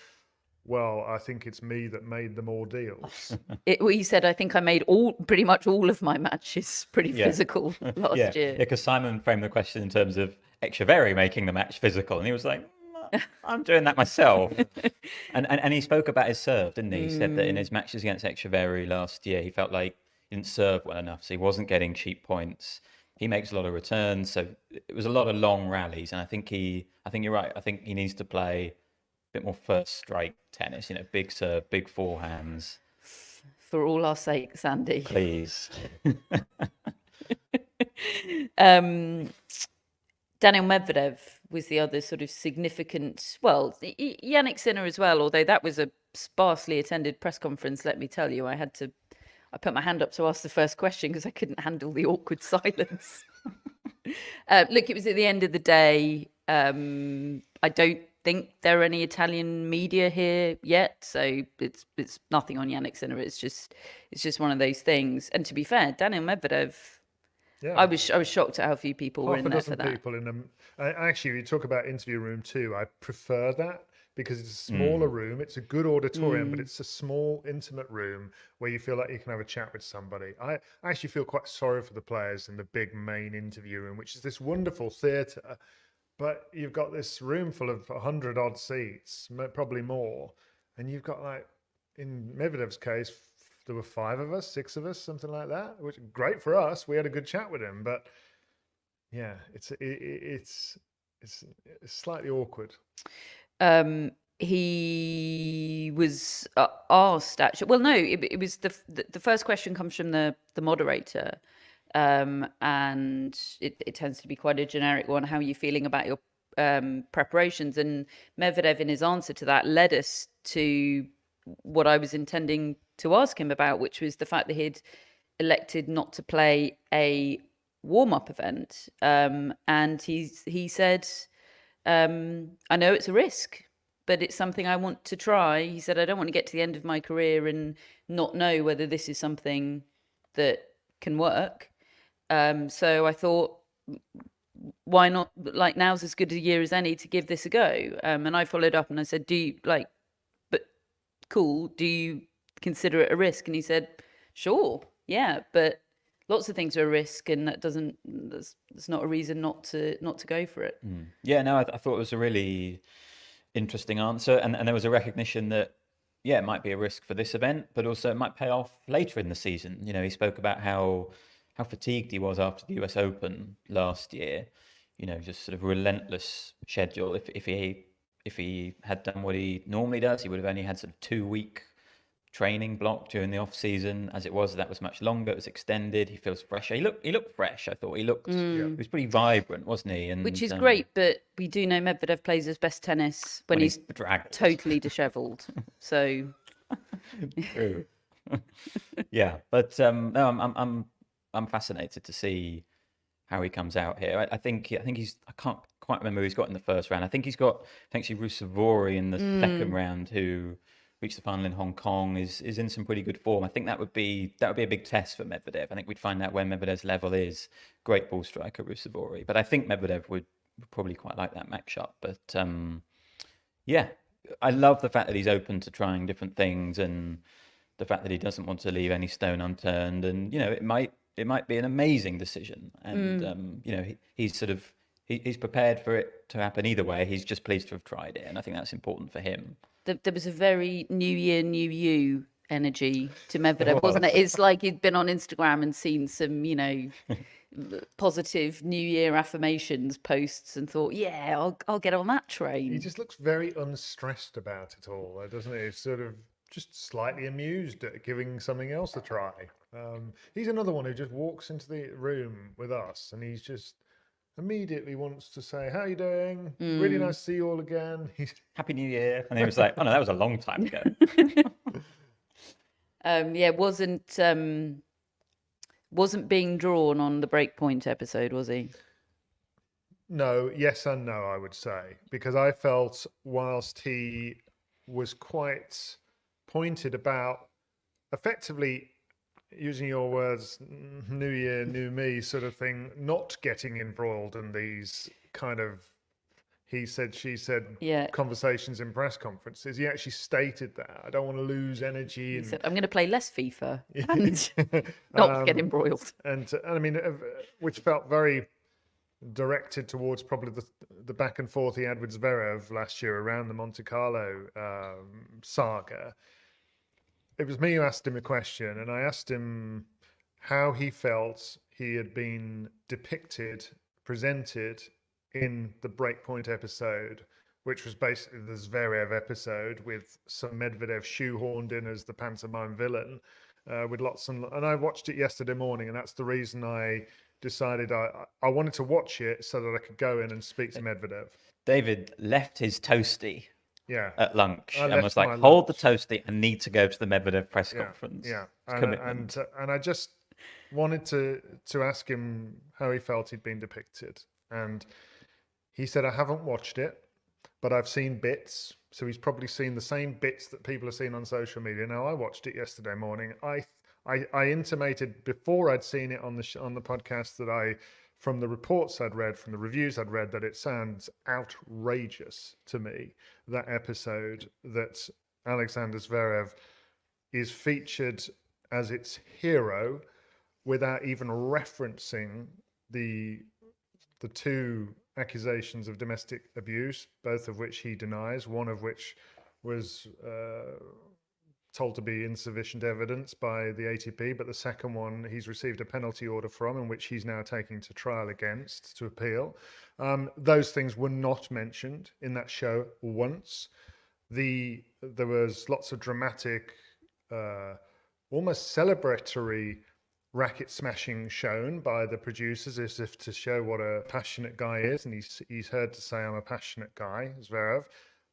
well, I think it's me that made them ordeals.
He said, I think I made pretty much all of my matches pretty physical last year.
Yeah, because Simon framed the question in terms of Etcheverry making the match physical, and he was like, I'm doing that myself. and he spoke about his serve, didn't he? He said that in his matches against Etcheverry last year, he felt like he didn't serve well enough, so he wasn't getting cheap points. He makes a lot of returns, so it was a lot of long rallies, and I think you're right. I think he needs to play a bit more first strike tennis, big serve, big forehands.
For all our sakes, Andy.
Please.
Daniil Medvedev was the other sort of significant, well, Yannick Sinner as well, although that was a sparsely attended press conference, let me tell you. I put my hand up to ask the first question because I couldn't handle the awkward silence. Look, it was at the end of the day. I don't think there are any Italian media here yet, so it's nothing on Yannick Sinner. It's just one of those things. And to be fair, Daniil Medvedev,
Yeah.
I was shocked at how few people were in there for that.
People in them. Actually, you talk about interview room too. I prefer that because it's a smaller room. It's a good auditorium, but it's a small, intimate room where you feel like you can have a chat with somebody. I actually feel quite sorry for the players in the big main interview room, which is this wonderful theatre. But you've got this room full of 100 odd seats, probably more. And you've got, like, in Medvedev's case, there were 5 of us, 6 of us, something like that, which is great for us. We had a good chat with him. But yeah, it's slightly awkward.
He was asked, actually. Well, no, it was the first question comes from the moderator. And it tends to be quite a generic one. How are you feeling about your preparations? And Medvedev, in his answer to that, led us to what I was intending to ask him about, which was the fact that he'd elected not to play a warm-up event. And he said, I know it's a risk, but it's something I want to try. He said, I don't want to get to the end of my career and not know whether this is something that can work. So I thought, why not? Like, now's as good a year as any to give this a go. And I followed up and I said, but cool, do you consider it a risk? And he said, sure, yeah, but lots of things are a risk, and that's not a reason not to go for it.
Yeah, no, I thought it was a really interesting answer, and there was a recognition that, yeah, it might be a risk for this event, but also it might pay off later in the season. You know, he spoke about how fatigued he was after the US Open last year. You know, just sort of relentless schedule. If he had done what he normally does, he would have only had sort of 2-week training block during the off season. As it was, that was much longer. It was extended. He feels fresher. He looked fresh. I thought he was pretty vibrant, wasn't he? And
which is great, but we do know Medvedev plays his best tennis when he's
bedraggled,
totally dishevelled. So
true. Yeah, but no, I'm fascinated to see how he comes out here. I think he's, I can't quite remember who he's got in the first round. I think he's got potentially Rusevori in the second round, who reached the final in Hong Kong, is in some pretty good form. I think that would be a big test for Medvedev. I think we'd find out where Medvedev's level is. Great ball striker, Rusevori. But I think Medvedev would probably quite like that matchup. But yeah, I love the fact that he's open to trying different things, and the fact that he doesn't want to leave any stone unturned. And, you know, it might be an amazing decision. And, you know, he's prepared for it to happen either way. He's just pleased to have tried it. And I think that's important for him.
There was a very New Year, New You energy to Medvedev, wasn't it? It's like he'd been on Instagram and seen some, you know, positive New Year affirmations posts and thought, yeah, I'll get on that train.
He just looks very unstressed about it all, doesn't he? He's sort of just slightly amused at giving something else a try. He's another one who just walks into the room with us and he's just immediately wants to say, how are you doing? Really nice to see you all again.
Happy New Year. And he was like, oh no, that was a long time ago.
Yeah, wasn't being drawn on the Breakpoint episode, was he?
No, yes and no, I would say. Because I felt whilst he was quite pointed about effectively, using your words, new year, new me sort of thing, not getting embroiled in these kind of he said, she said conversations in press conferences. He actually stated that. I don't want to lose energy.
He said, I'm going to play less FIFA and not get embroiled.
And I mean, which felt very directed towards probably the back and forth he had with Zverev last year around the Monte Carlo saga. It was me who asked him a question, and I asked him how he felt he had been depicted, presented in the Breakpoint episode, which was basically the Zverev episode with some Medvedev shoehorned in as the pantomime villain, with lots and I watched it yesterday morning, and that's the reason I decided I wanted to watch it so that I could go in and speak to Medvedev.
David left his toasty
Yeah.
at lunch
I
and
left
was like,
my
hold the
lunch.
toasty, I need to go to the Medvedev press
Yeah,
conference.
yeah,
It's commitment.
and I just wanted to ask him how he felt he'd been depicted, and he said, I haven't watched it, but I've seen bits. So he's probably seen the same bits that people are seeing on social media. Now, I watched it yesterday morning. I intimated before I'd seen it on the podcast that from the reports I'd read, from the reviews I'd read, that it sounds outrageous to me, that episode that Alexander Zverev is featured as its hero without even referencing the two accusations of domestic abuse, both of which he denies, one of which was told to be insufficient evidence by the ATP, but the second one he's received a penalty order from, in which he's now taking to trial against to appeal. Those things were not mentioned in that show once. There was lots of dramatic, almost celebratory racket smashing shown by the producers as if to show what a passionate guy is, and he's heard to say, I'm a passionate guy, Zverev.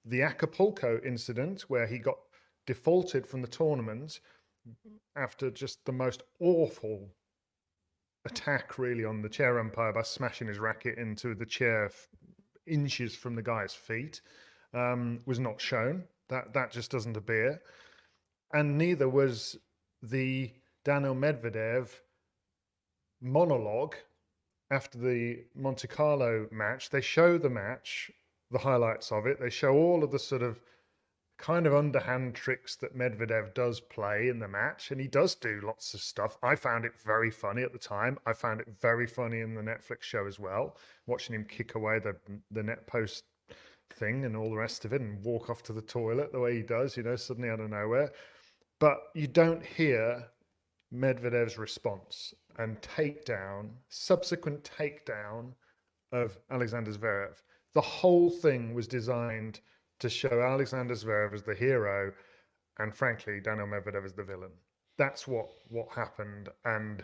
The Acapulco incident, where he got defaulted from the tournament after just the most awful attack really on the chair umpire by smashing his racket into the chair inches from the guy's feet, was not shown. That just doesn't appear. And neither was the Daniil Medvedev monologue after the Monte Carlo match. They show the match, the highlights of it. They show all of the sort of kind of underhand tricks that Medvedev does play in the match, and he does do lots of stuff. I found it very funny at the time. I found it very funny in the Netflix show as well, watching him kick away the net post thing and all the rest of it and walk off to the toilet the way he does, suddenly out of nowhere. But you don't hear Medvedev's response and subsequent takedown of Alexander Zverev. The whole thing was designed to show Alexander Zverev as the hero and, frankly, Daniil Medvedev as the villain. That's what happened, and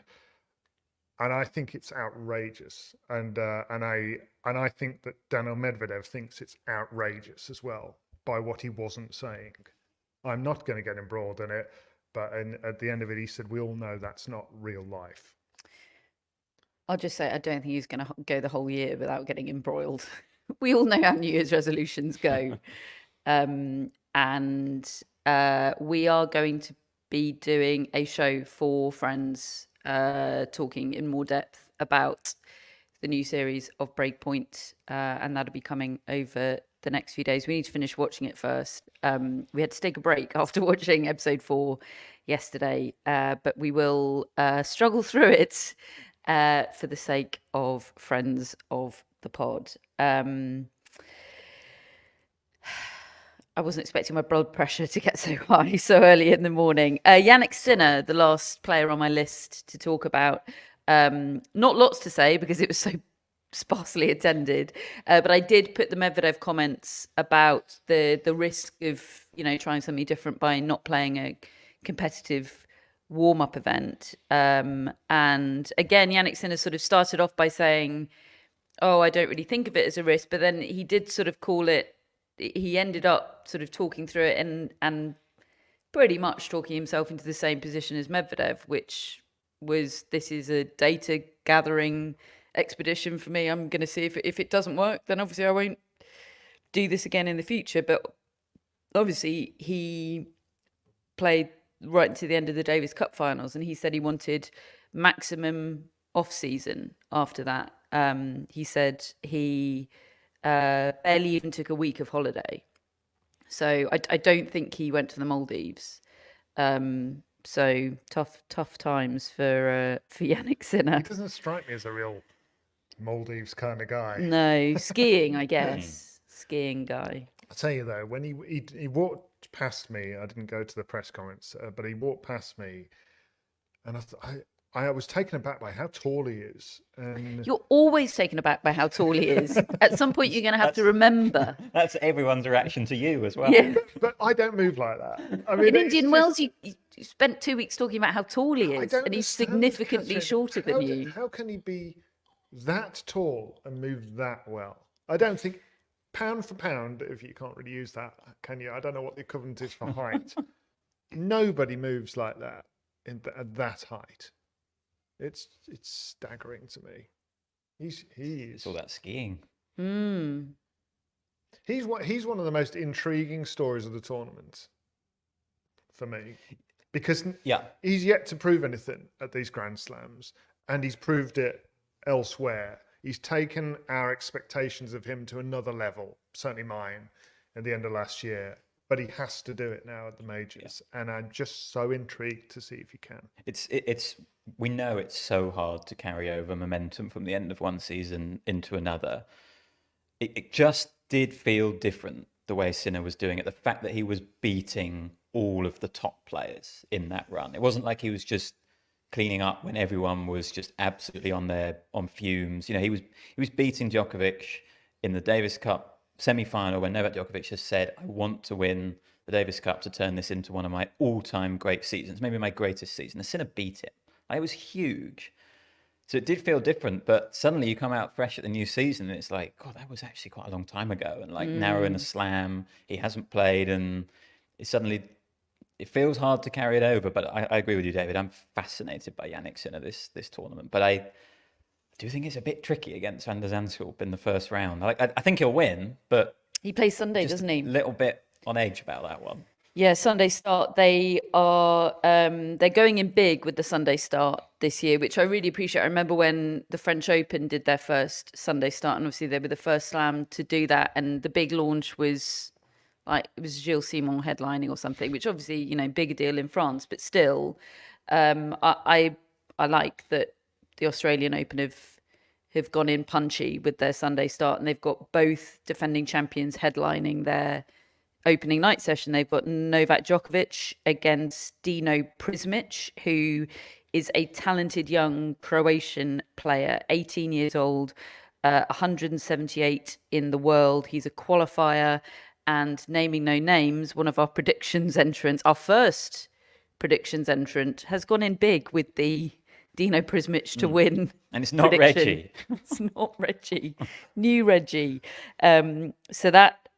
I think it's outrageous, and I think that Daniil Medvedev thinks it's outrageous as well by what he wasn't saying. I'm not going to get embroiled in it, but at the end of it, he said, we all know that's not real life.
I'll just say I don't think he's going to go the whole year without getting embroiled. We all know how New Year's resolutions go. And we are going to be doing a show for friends, talking in more depth about the new series of Breakpoint, and that'll be coming over the next few days. We need to finish watching it first. We had to take a break after watching episode 4 yesterday, but we will struggle through it for the sake of friends of the pod. I wasn't expecting my blood pressure to get so high so early in the morning. Yannick Sinner, the last player on my list to talk about. Not lots to say because it was so sparsely attended, but I did put the Medvedev comments about the risk of trying something different by not playing a competitive warm-up event. And again, Yannick Sinner sort of started off by saying, oh, I don't really think of it as a risk, but then he did sort of call it, he ended up sort of talking through it and pretty much talking himself into the same position as Medvedev, which was, this is a data gathering expedition for me. I'm going to see if it doesn't work, then obviously I won't do this again in the future. But obviously he played right to the end of the Davis Cup finals, and he said he wanted maximum off season after that. He said he barely even took a week of holiday. So I don't think he went to the Maldives. So tough times for Yannick Sinner.
He doesn't strike me as a real Maldives kind of guy.
No, skiing, I guess. Skiing guy.
I'll tell you though, when he walked past me, I didn't go to the press conference, but he walked past me, and I was taken aback by how tall he is. And
you're always taken aback by how tall he is. At some point, you're going to have to remember.
That's everyone's reaction to you as well.
Yeah.
But I don't move like that. I mean,
in Indian Wells, you spent 2 weeks talking about how tall he is, and he's significantly shorter than you.
How can he be that tall and move that well? I don't think pound for pound, if you can't really use that, can you? I don't know what the equivalent is for height. Nobody moves like that at that height. It's staggering to me.
It's all that skiing.
He's one of the most intriguing stories of the tournament for me, because he's yet to prove anything at these Grand Slams, and he's proved it elsewhere. He's taken our expectations of him to another level, certainly mine, at the end of last year. But he has to do it now at the majors, and I'm just so intrigued to see if he can.
It's we know it's so hard to carry over momentum from the end of one season into another. It just did feel different the way Sinner was doing it. The fact that he was beating all of the top players in that run. It wasn't like he was just cleaning up when everyone was just absolutely on fumes. You know, he was beating Djokovic in the Davis Cup semi-final when Novak Djokovic has said, I want to win the Davis Cup to turn this into one of my all-time great seasons, maybe my greatest season. The Sinner beat it. It was huge. So it did feel different, but suddenly you come out fresh at the new season and it's like, God, that was actually quite a long time ago. And like narrow in a slam, he hasn't played, and it feels hard to carry it over. But I agree with you, David. I'm fascinated by Jannik Sinner this tournament. But I do think it's a bit tricky against Van der Zandschulp in the first round. I think he'll win, but
He plays Sunday,
just
doesn't he?
a little bit on edge about that one.
Yeah, Sunday start. They are they're going in big with the Sunday start this year, which I really appreciate. I remember when the French Open did their first Sunday start, and obviously they were the first slam to do that, and the big launch was like it was Gilles Simon headlining or something, which obviously, you know, bigger deal in France, but still, I like that the Australian Open have gone in punchy with their Sunday start, and they've got both defending champions headlining their opening night session. They've got Novak Djokovic against Dino Prismic, who is a talented young Croatian player, 18 years old, 178 in the world. He's a qualifier, and naming no names, one of our predictions entrants, our first predictions entrant, has gone in big with the Dino Prismic to win.
And it's not
prediction.
Reggie.
It's not Reggie. New Reggie. So that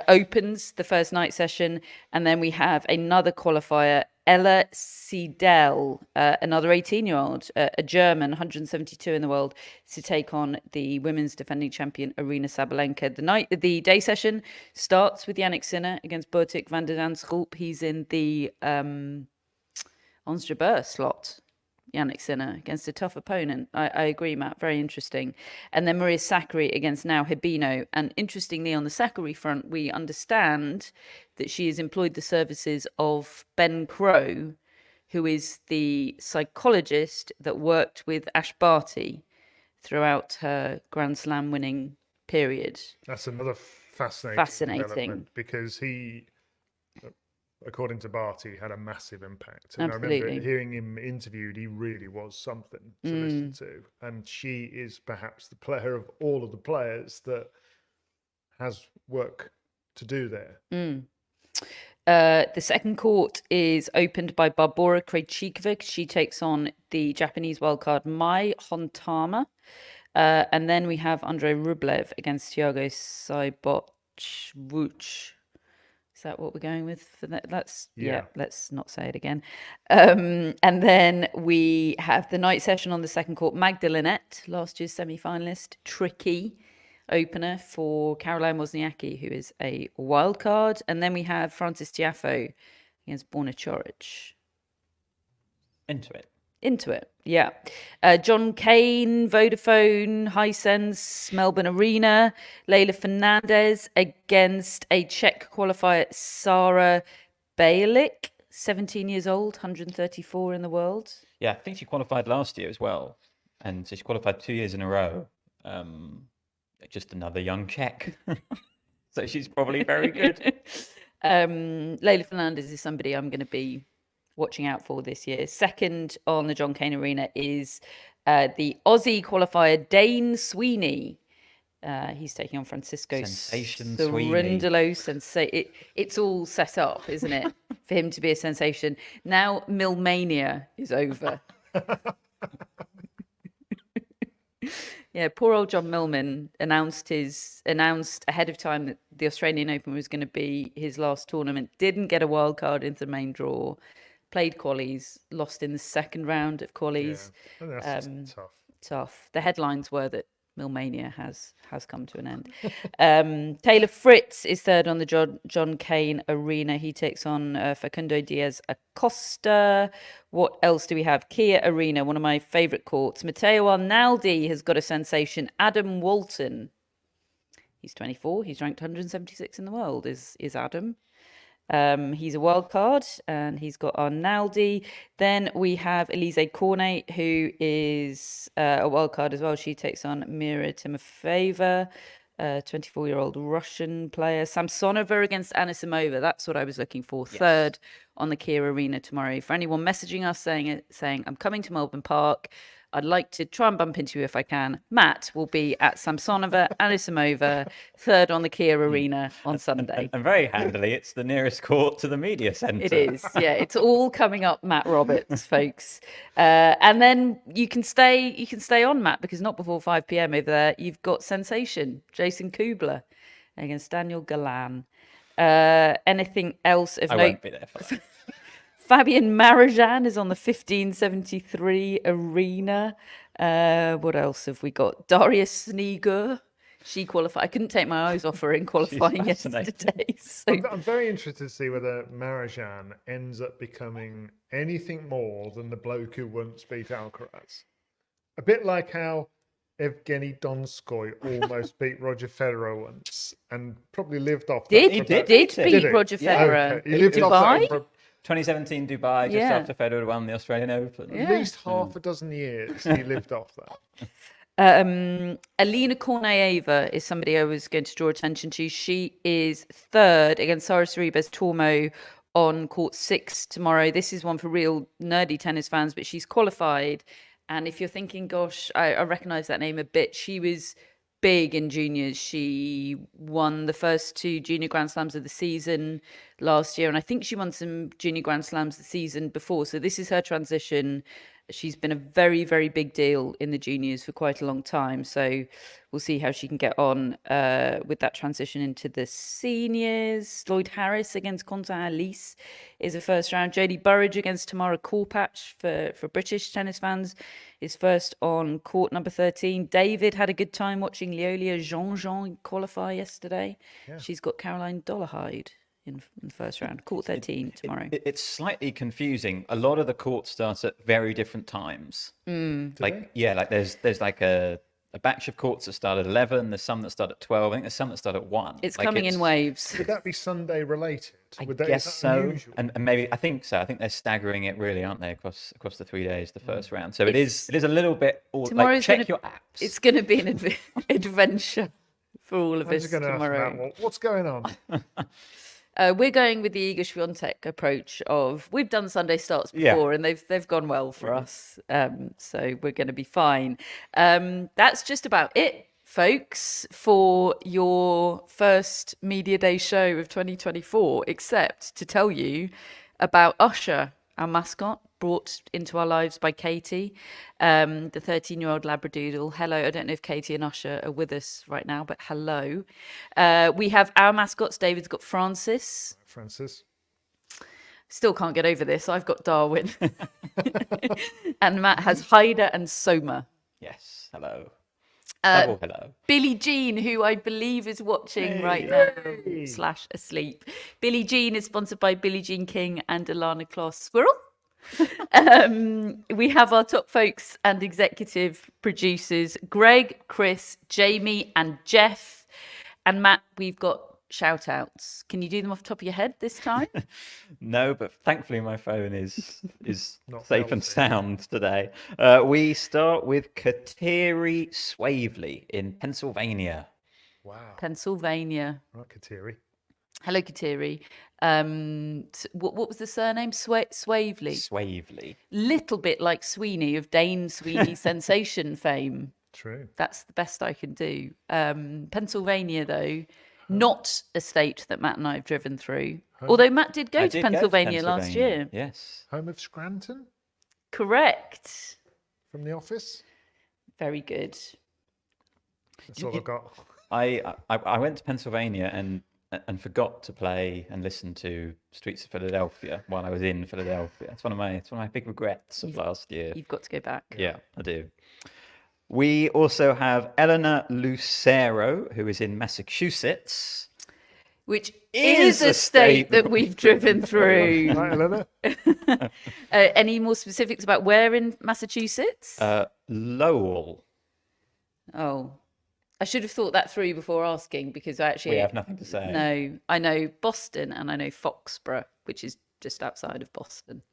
opens the first night session, and then we have another qualifier, Ella Seidel, another 18-year-old, a German, 172 in the world, to take on the women's defending champion Arina Sabalenka. The day session starts with Jannik Sinner against Botic van der Zandschulp. He's in the Ons Jabeur slot. Jannik Sinner against a tough opponent. I agree, Matt. Very interesting. And then Maria Sakkari against now Hibino. And interestingly, on the Sakkari front, we understand that she has employed the services of Ben Crow, who is the psychologist that worked with Ash Barty throughout her Grand Slam winning period.
That's another fascinating development, because he, according to Barty, had a massive impact. And
Absolutely.
I remember hearing him interviewed, he really was something to listen to. And she is perhaps the player of all of the players that has work to do there.
The second court is opened by Barbora Krejcikova. She takes on the Japanese wildcard Mai Hontama. And then we have Andrei Rublev against Thiago Seibold. Is that what we're going with for that? Let's not say it again. And then we have the night session on the second court. Magdalenette, last year's semi-finalist, tricky opener for Caroline Wozniacki, who is a wild card. And then we have Francis Tiafoe against Borna Coric. Into it, yeah. John Cain, Vodafone, Hisense, Melbourne Arena. Leila Fernandez against a Czech qualifier, Sara Balic, 17 years old, 134 in the world.
Yeah, I think she qualified last year as well. And so she qualified 2 years in a row. Just another young Czech. So she's probably very good.
Leila Fernandez is somebody I'm going to be watching out for this year. Second on the John Cain Arena is the Aussie qualifier Dane Sweeney. He's taking on Francisco Cerundolo. It's all set up, isn't it, for him to be a sensation. Now Millmania is over. Yeah, poor old John Millman announced ahead of time that the Australian Open was going to be his last tournament. Didn't get a wild card into the main draw. Played qualies, lost in the second round of qualies.
Yeah, and that's just tough.
Tough. The headlines were that Millmania has come to an end. Taylor Fritz is third on the John Cain Arena. He takes on Facundo Diaz Acosta. What else do we have? Kia Arena, one of my favourite courts. Matteo Arnaldi has got a sensation. Adam Walton. He's 24. He's ranked 176 in the world. Is Adam? He's a wild card, and he's got Arnaldi. Then we have Elise Cornet, who is a wild card as well. She takes on Mira Timofeeva, 24-year-old Russian player. Samsonova against Anisimova. That's what I was looking for. Yes. Third on the Kia Arena tomorrow. For anyone messaging us saying I'm coming to Melbourne Park, I'd like to try and bump into you if I can. Matt will be at Samsonova, Anisimova, third on the Kia Arena on Sunday.
And very handily, it's the nearest court to the media centre.
It is, yeah. It's all coming up, Matt Roberts, folks. And then you can stay on, Matt, because not before 5 p.m. over there. You've got sensation, Jason Kubler against Daniel Galan. Anything else of note?
I won't be there for that.
Fabian Marozsan is on the 1573 Arena. What else have we got? Daria Snegur. She qualified. I couldn't take my eyes off her in qualifying yesterday. So.
I'm very interested to see whether Marozsan ends up becoming anything more than the bloke who once beat Alcaraz. A bit like how Evgeny Donskoy almost beat Roger Federer once and probably lived off that.
He did beat Roger Federer.
Okay. He lived off that for
2017 Dubai, just after Federer won the Australian Open.
At least half a dozen years he lived off that.
Alina Korneeva is somebody I was going to draw attention to. She is third against Sara Sorribes Tormo on court 6 tomorrow. This is one for real nerdy tennis fans, but she's qualified. And if you're thinking, gosh, I recognise that name a bit, she was big in juniors. She won the first 2 junior Grand Slams of the season last year, and I think she won some junior Grand Slams the season before. So this is her transition. She's been a very, very big deal in the juniors for quite a long time. So we'll see how she can get on with that transition into the seniors. Lloyd Harris against Quentin Alice is a first round. Jodie Burrage against Tamara Korpach for British tennis fans is first on court number 13. David had a good time watching Leolia Jean qualify yesterday. Yeah. She's got Caroline Dollarhide in the first round. Court 13 tomorrow.
It's slightly confusing. A lot of the courts start at very different times. There's like a batch of courts that start at 11. There's some that start at 12. I think there's some that start at 1.
It's coming in waves.
Would that be Sunday related?
I guess so. Unusual? And maybe I think so. I think they're staggering it, really, aren't they, across the 3 days, the first round. So it is a little bit. Check your apps.
It's going to be an adventure for all of us tomorrow.
What's going on?
We're going with the Iga Swiatek approach of we've done Sunday starts before and they've gone well for us, so we're going to be fine. That's just about it, folks, for your first Media Day show of 2024, except to tell you about Usher, our mascot, brought into our lives by Katie, the 13-year-old Labradoodle. Hello. I don't know if Katie and Usher are with us right now, but hello. We have our mascots. David's got Francis. Still can't get over this. I've got Darwin. And Matt has Haida and Soma.
Yes. Hello. Hello.
Billie Jean, who I believe is watching right now / asleep. Billie Jean is sponsored by Billie Jean King and Alana Kloss Squirrel. We have our top folks and executive producers, Greg, Chris, Jamie and Jeff. And Matt, we've got shout-outs. Can you do them off the top of your head this time?
No, but thankfully my phone is safe and sound today. We start with Kateri Swavely in Pennsylvania.
Wow.
Pennsylvania.
Right, Kateri.
Hello, Kateri. What was the surname? Swavely.
Swavely.
Little bit like Sweeney of Dane Sweeney sensation fame.
True.
That's the best I can do. Pennsylvania, though, not a state that Matt and I have driven through. Although Matt did go to Pennsylvania last year.
Yes.
Home of Scranton?
Correct.
From The Office?
Very good.
That's all I've got.
I went to Pennsylvania and forgot to play and listen to Streets of Philadelphia while I was in Philadelphia. It's one of my big regrets of last year.
You've got to go back.
Yeah, I do. We also have Eleanor Lucero, who is in Massachusetts.
Which is a state that we've driven through.
Right, Eleanor?
Any more specifics about where in Massachusetts?
Lowell.
Oh, I should have thought that through before asking, because actually
We have nothing to say.
No, I know Boston and I know Foxborough, which is just outside of Boston.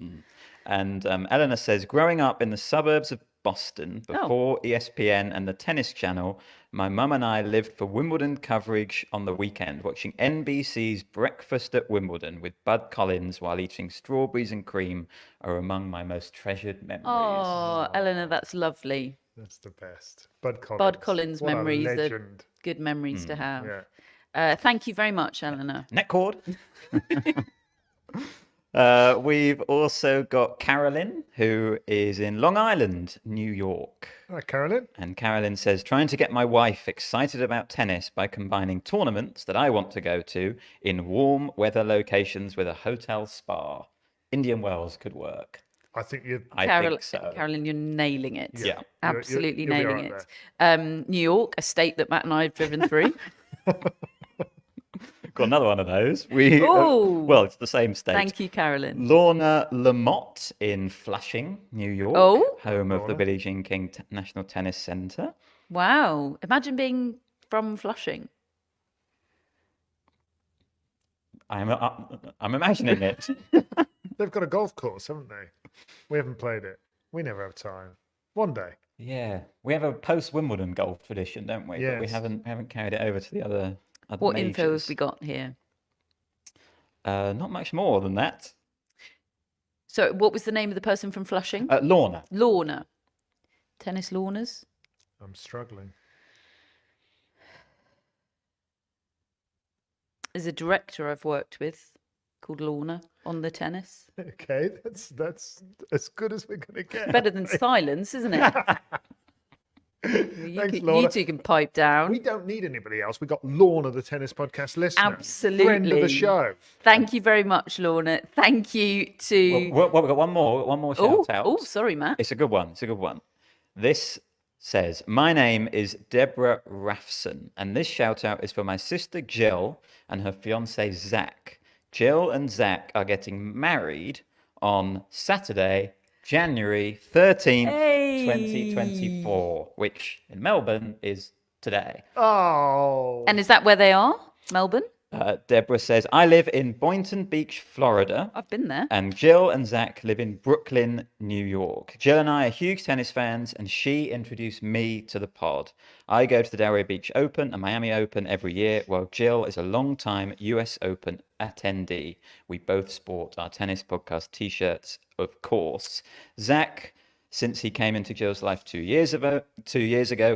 And Eleanor says, growing up in the suburbs of Boston before ESPN and the Tennis Channel, my mum and I lived for Wimbledon coverage on the weekend, watching NBC's Breakfast at Wimbledon with Bud Collins while eating strawberries and cream are among my most treasured memories.
Oh, Eleanor, that's lovely.
That's the best. Bud Collins.
Bud Collins
What a
memories are
legend.
good memories to have.
Yeah.
Thank you very much, Eleanor.
Neck cord. We've also got Carolyn, who is in Long Island, New York.
Hi, Carolyn.
And Carolyn says, trying to get my wife excited about tennis by combining tournaments that I want to go to in warm weather locations with a hotel spa. Indian Wells could work.
I think you.
I think so.
Carolyn, you're nailing it.
Yeah.
Absolutely
You'll be
nailing
all right
it. New York, a state that Matt and I have driven through.
Got another one of those. Well, it's the same state.
Thank you, Carolyn.
Lorna Lamotte in Flushing, New York, home of the Billie Jean King National Tennis Center.
Wow. Imagine being from Flushing.
I'm imagining it.
They've got a golf course, haven't they? We haven't played it. We never have time. One day.
Yeah, we have a post-Wimbledon golf tradition, don't we? But we
Yes.
haven't carried it over to the other
What
majors.
info have we got here?
Not much more than that.
So what was the name of the person from Flushing?
Lorna.
Lorna. Tennis Lornas?
I'm struggling.
There's a director I've worked with called Lorna on the tennis.
Okay, that's as good as we're going to get.
Better than silence, isn't it?
Thanks,
You
Lorna.
two can pipe down.
We don't need anybody else. We've got Lorna, the tennis podcast listener.
Absolutely.
Friend of the show.
Thank you very much, Lorna. Thank you to...
Well, we've got one more shout out.
Oh, sorry, Matt.
It's a good one. This says, my name is Deborah Raffson, and this shout out is for my sister Jill and her fiance Zach. Jill and Zach are getting married on Saturday, January 13th, 2024, which in Melbourne is today.
Oh.
And is that where they are? Melbourne?
Deborah says, I live in Boynton Beach, Florida.
I've been there.
And Jill and Zach live in Brooklyn, New York. Jill and I are huge tennis fans, and she introduced me to the pod. I go to the Delray Beach Open and Miami Open every year, while Jill is a long-time US Open attendee. We both sport our tennis podcast t-shirts, of course. Zach, since he came into Jill's life 2 years ago,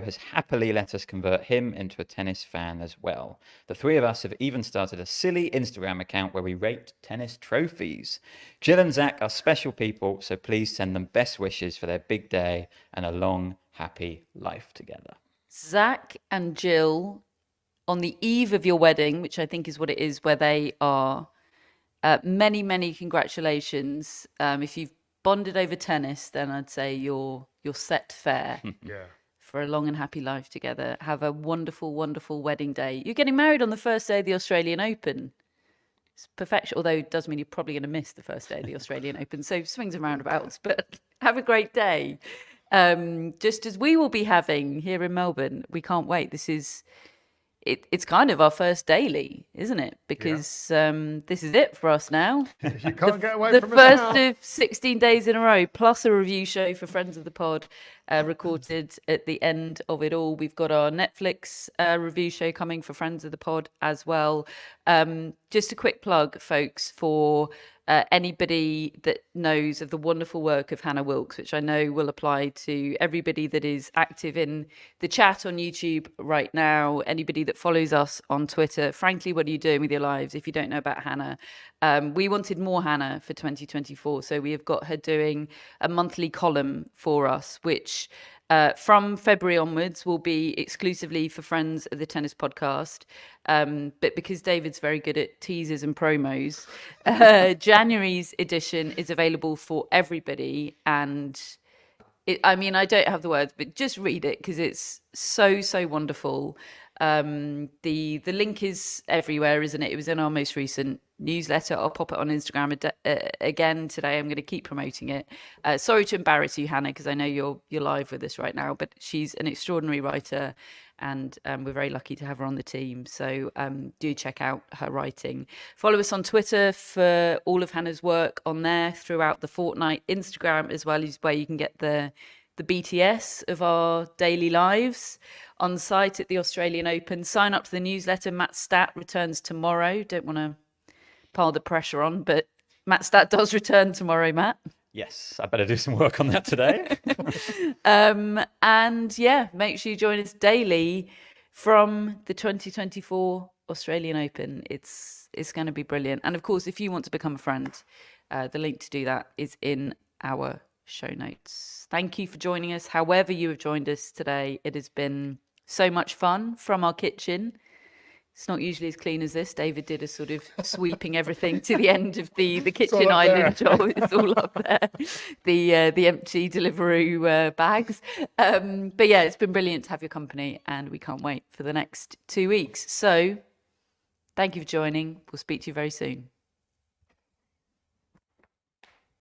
has happily let us convert him into a tennis fan as well. The three of us have even started a silly Instagram account where we rate tennis trophies. Jill and Zach are special people, so please send them best wishes for their big day and a long, happy life together.
Zach and Jill, on the eve of your wedding, which I think is what it is where they are, many, many congratulations. If you've bonded over tennis, then I'd say you're set fair
Yeah.
for a long and happy life together. Have a wonderful, wonderful wedding day. You're getting married on the first day of the Australian Open. It's perfection, although it does mean you're probably going to miss the first day of the Australian Open. So swings and roundabouts, but have a great day. Just as we will be having here in Melbourne. We can't wait. This is... It's kind of our first daily, isn't it? Because this is it for us now.
You can't get away
The
from
first
us now.
of 16 days in a row, plus a review show for Friends of the Pod, recorded at the end of it all. We've got our Netflix review show coming for Friends of the Pod as well. Just a quick plug, folks, for anybody that knows of the wonderful work of Hannah Wilkes, which I know will apply to everybody that is active in the chat on YouTube right now, anybody that follows us on Twitter. Frankly, what are you doing with your lives if you don't know about Hannah? We wanted more Hannah for 2024, so we have got her doing a monthly column for us, which from February onwards will be exclusively for friends of the Tennis Podcast. But because David's very good at teasers and promos, January's edition is available for everybody. And I mean, I don't have the words, but just read it because it's so wonderful. The link is everywhere, isn't it? It was in our most recent newsletter. I'll pop it on Instagram again today. I'm going to keep promoting it. Sorry to embarrass you, Hannah, because I know you're live with us right now, but she's an extraordinary writer, and we're very lucky to have her on the team. So do check out her writing. Follow us on Twitter for all of Hannah's work on there throughout the fortnight. Instagram as well is where you can get the BTS of our daily lives on site at the Australian Open. Sign up to the newsletter. Matt Stat returns tomorrow. Don't want to pile the pressure on, but Matt Stat does return tomorrow, Matt.
Yes, I better do some work on that today.
And yeah, make sure you join us daily from the 2024 Australian Open. It's going to be brilliant. And of course, if you want to become a friend, the link to do that is in our show notes. Thank you for joining us. However you have joined us today, it has been so much fun from our kitchen. It's not usually as clean as this. David did a sort of sweeping everything to the end of the kitchen island job. It's all up there. The empty Deliveroo bags. But yeah, it's been brilliant to have your company, and we can't wait for the next 2 weeks. So thank you for joining. We'll speak to you very soon.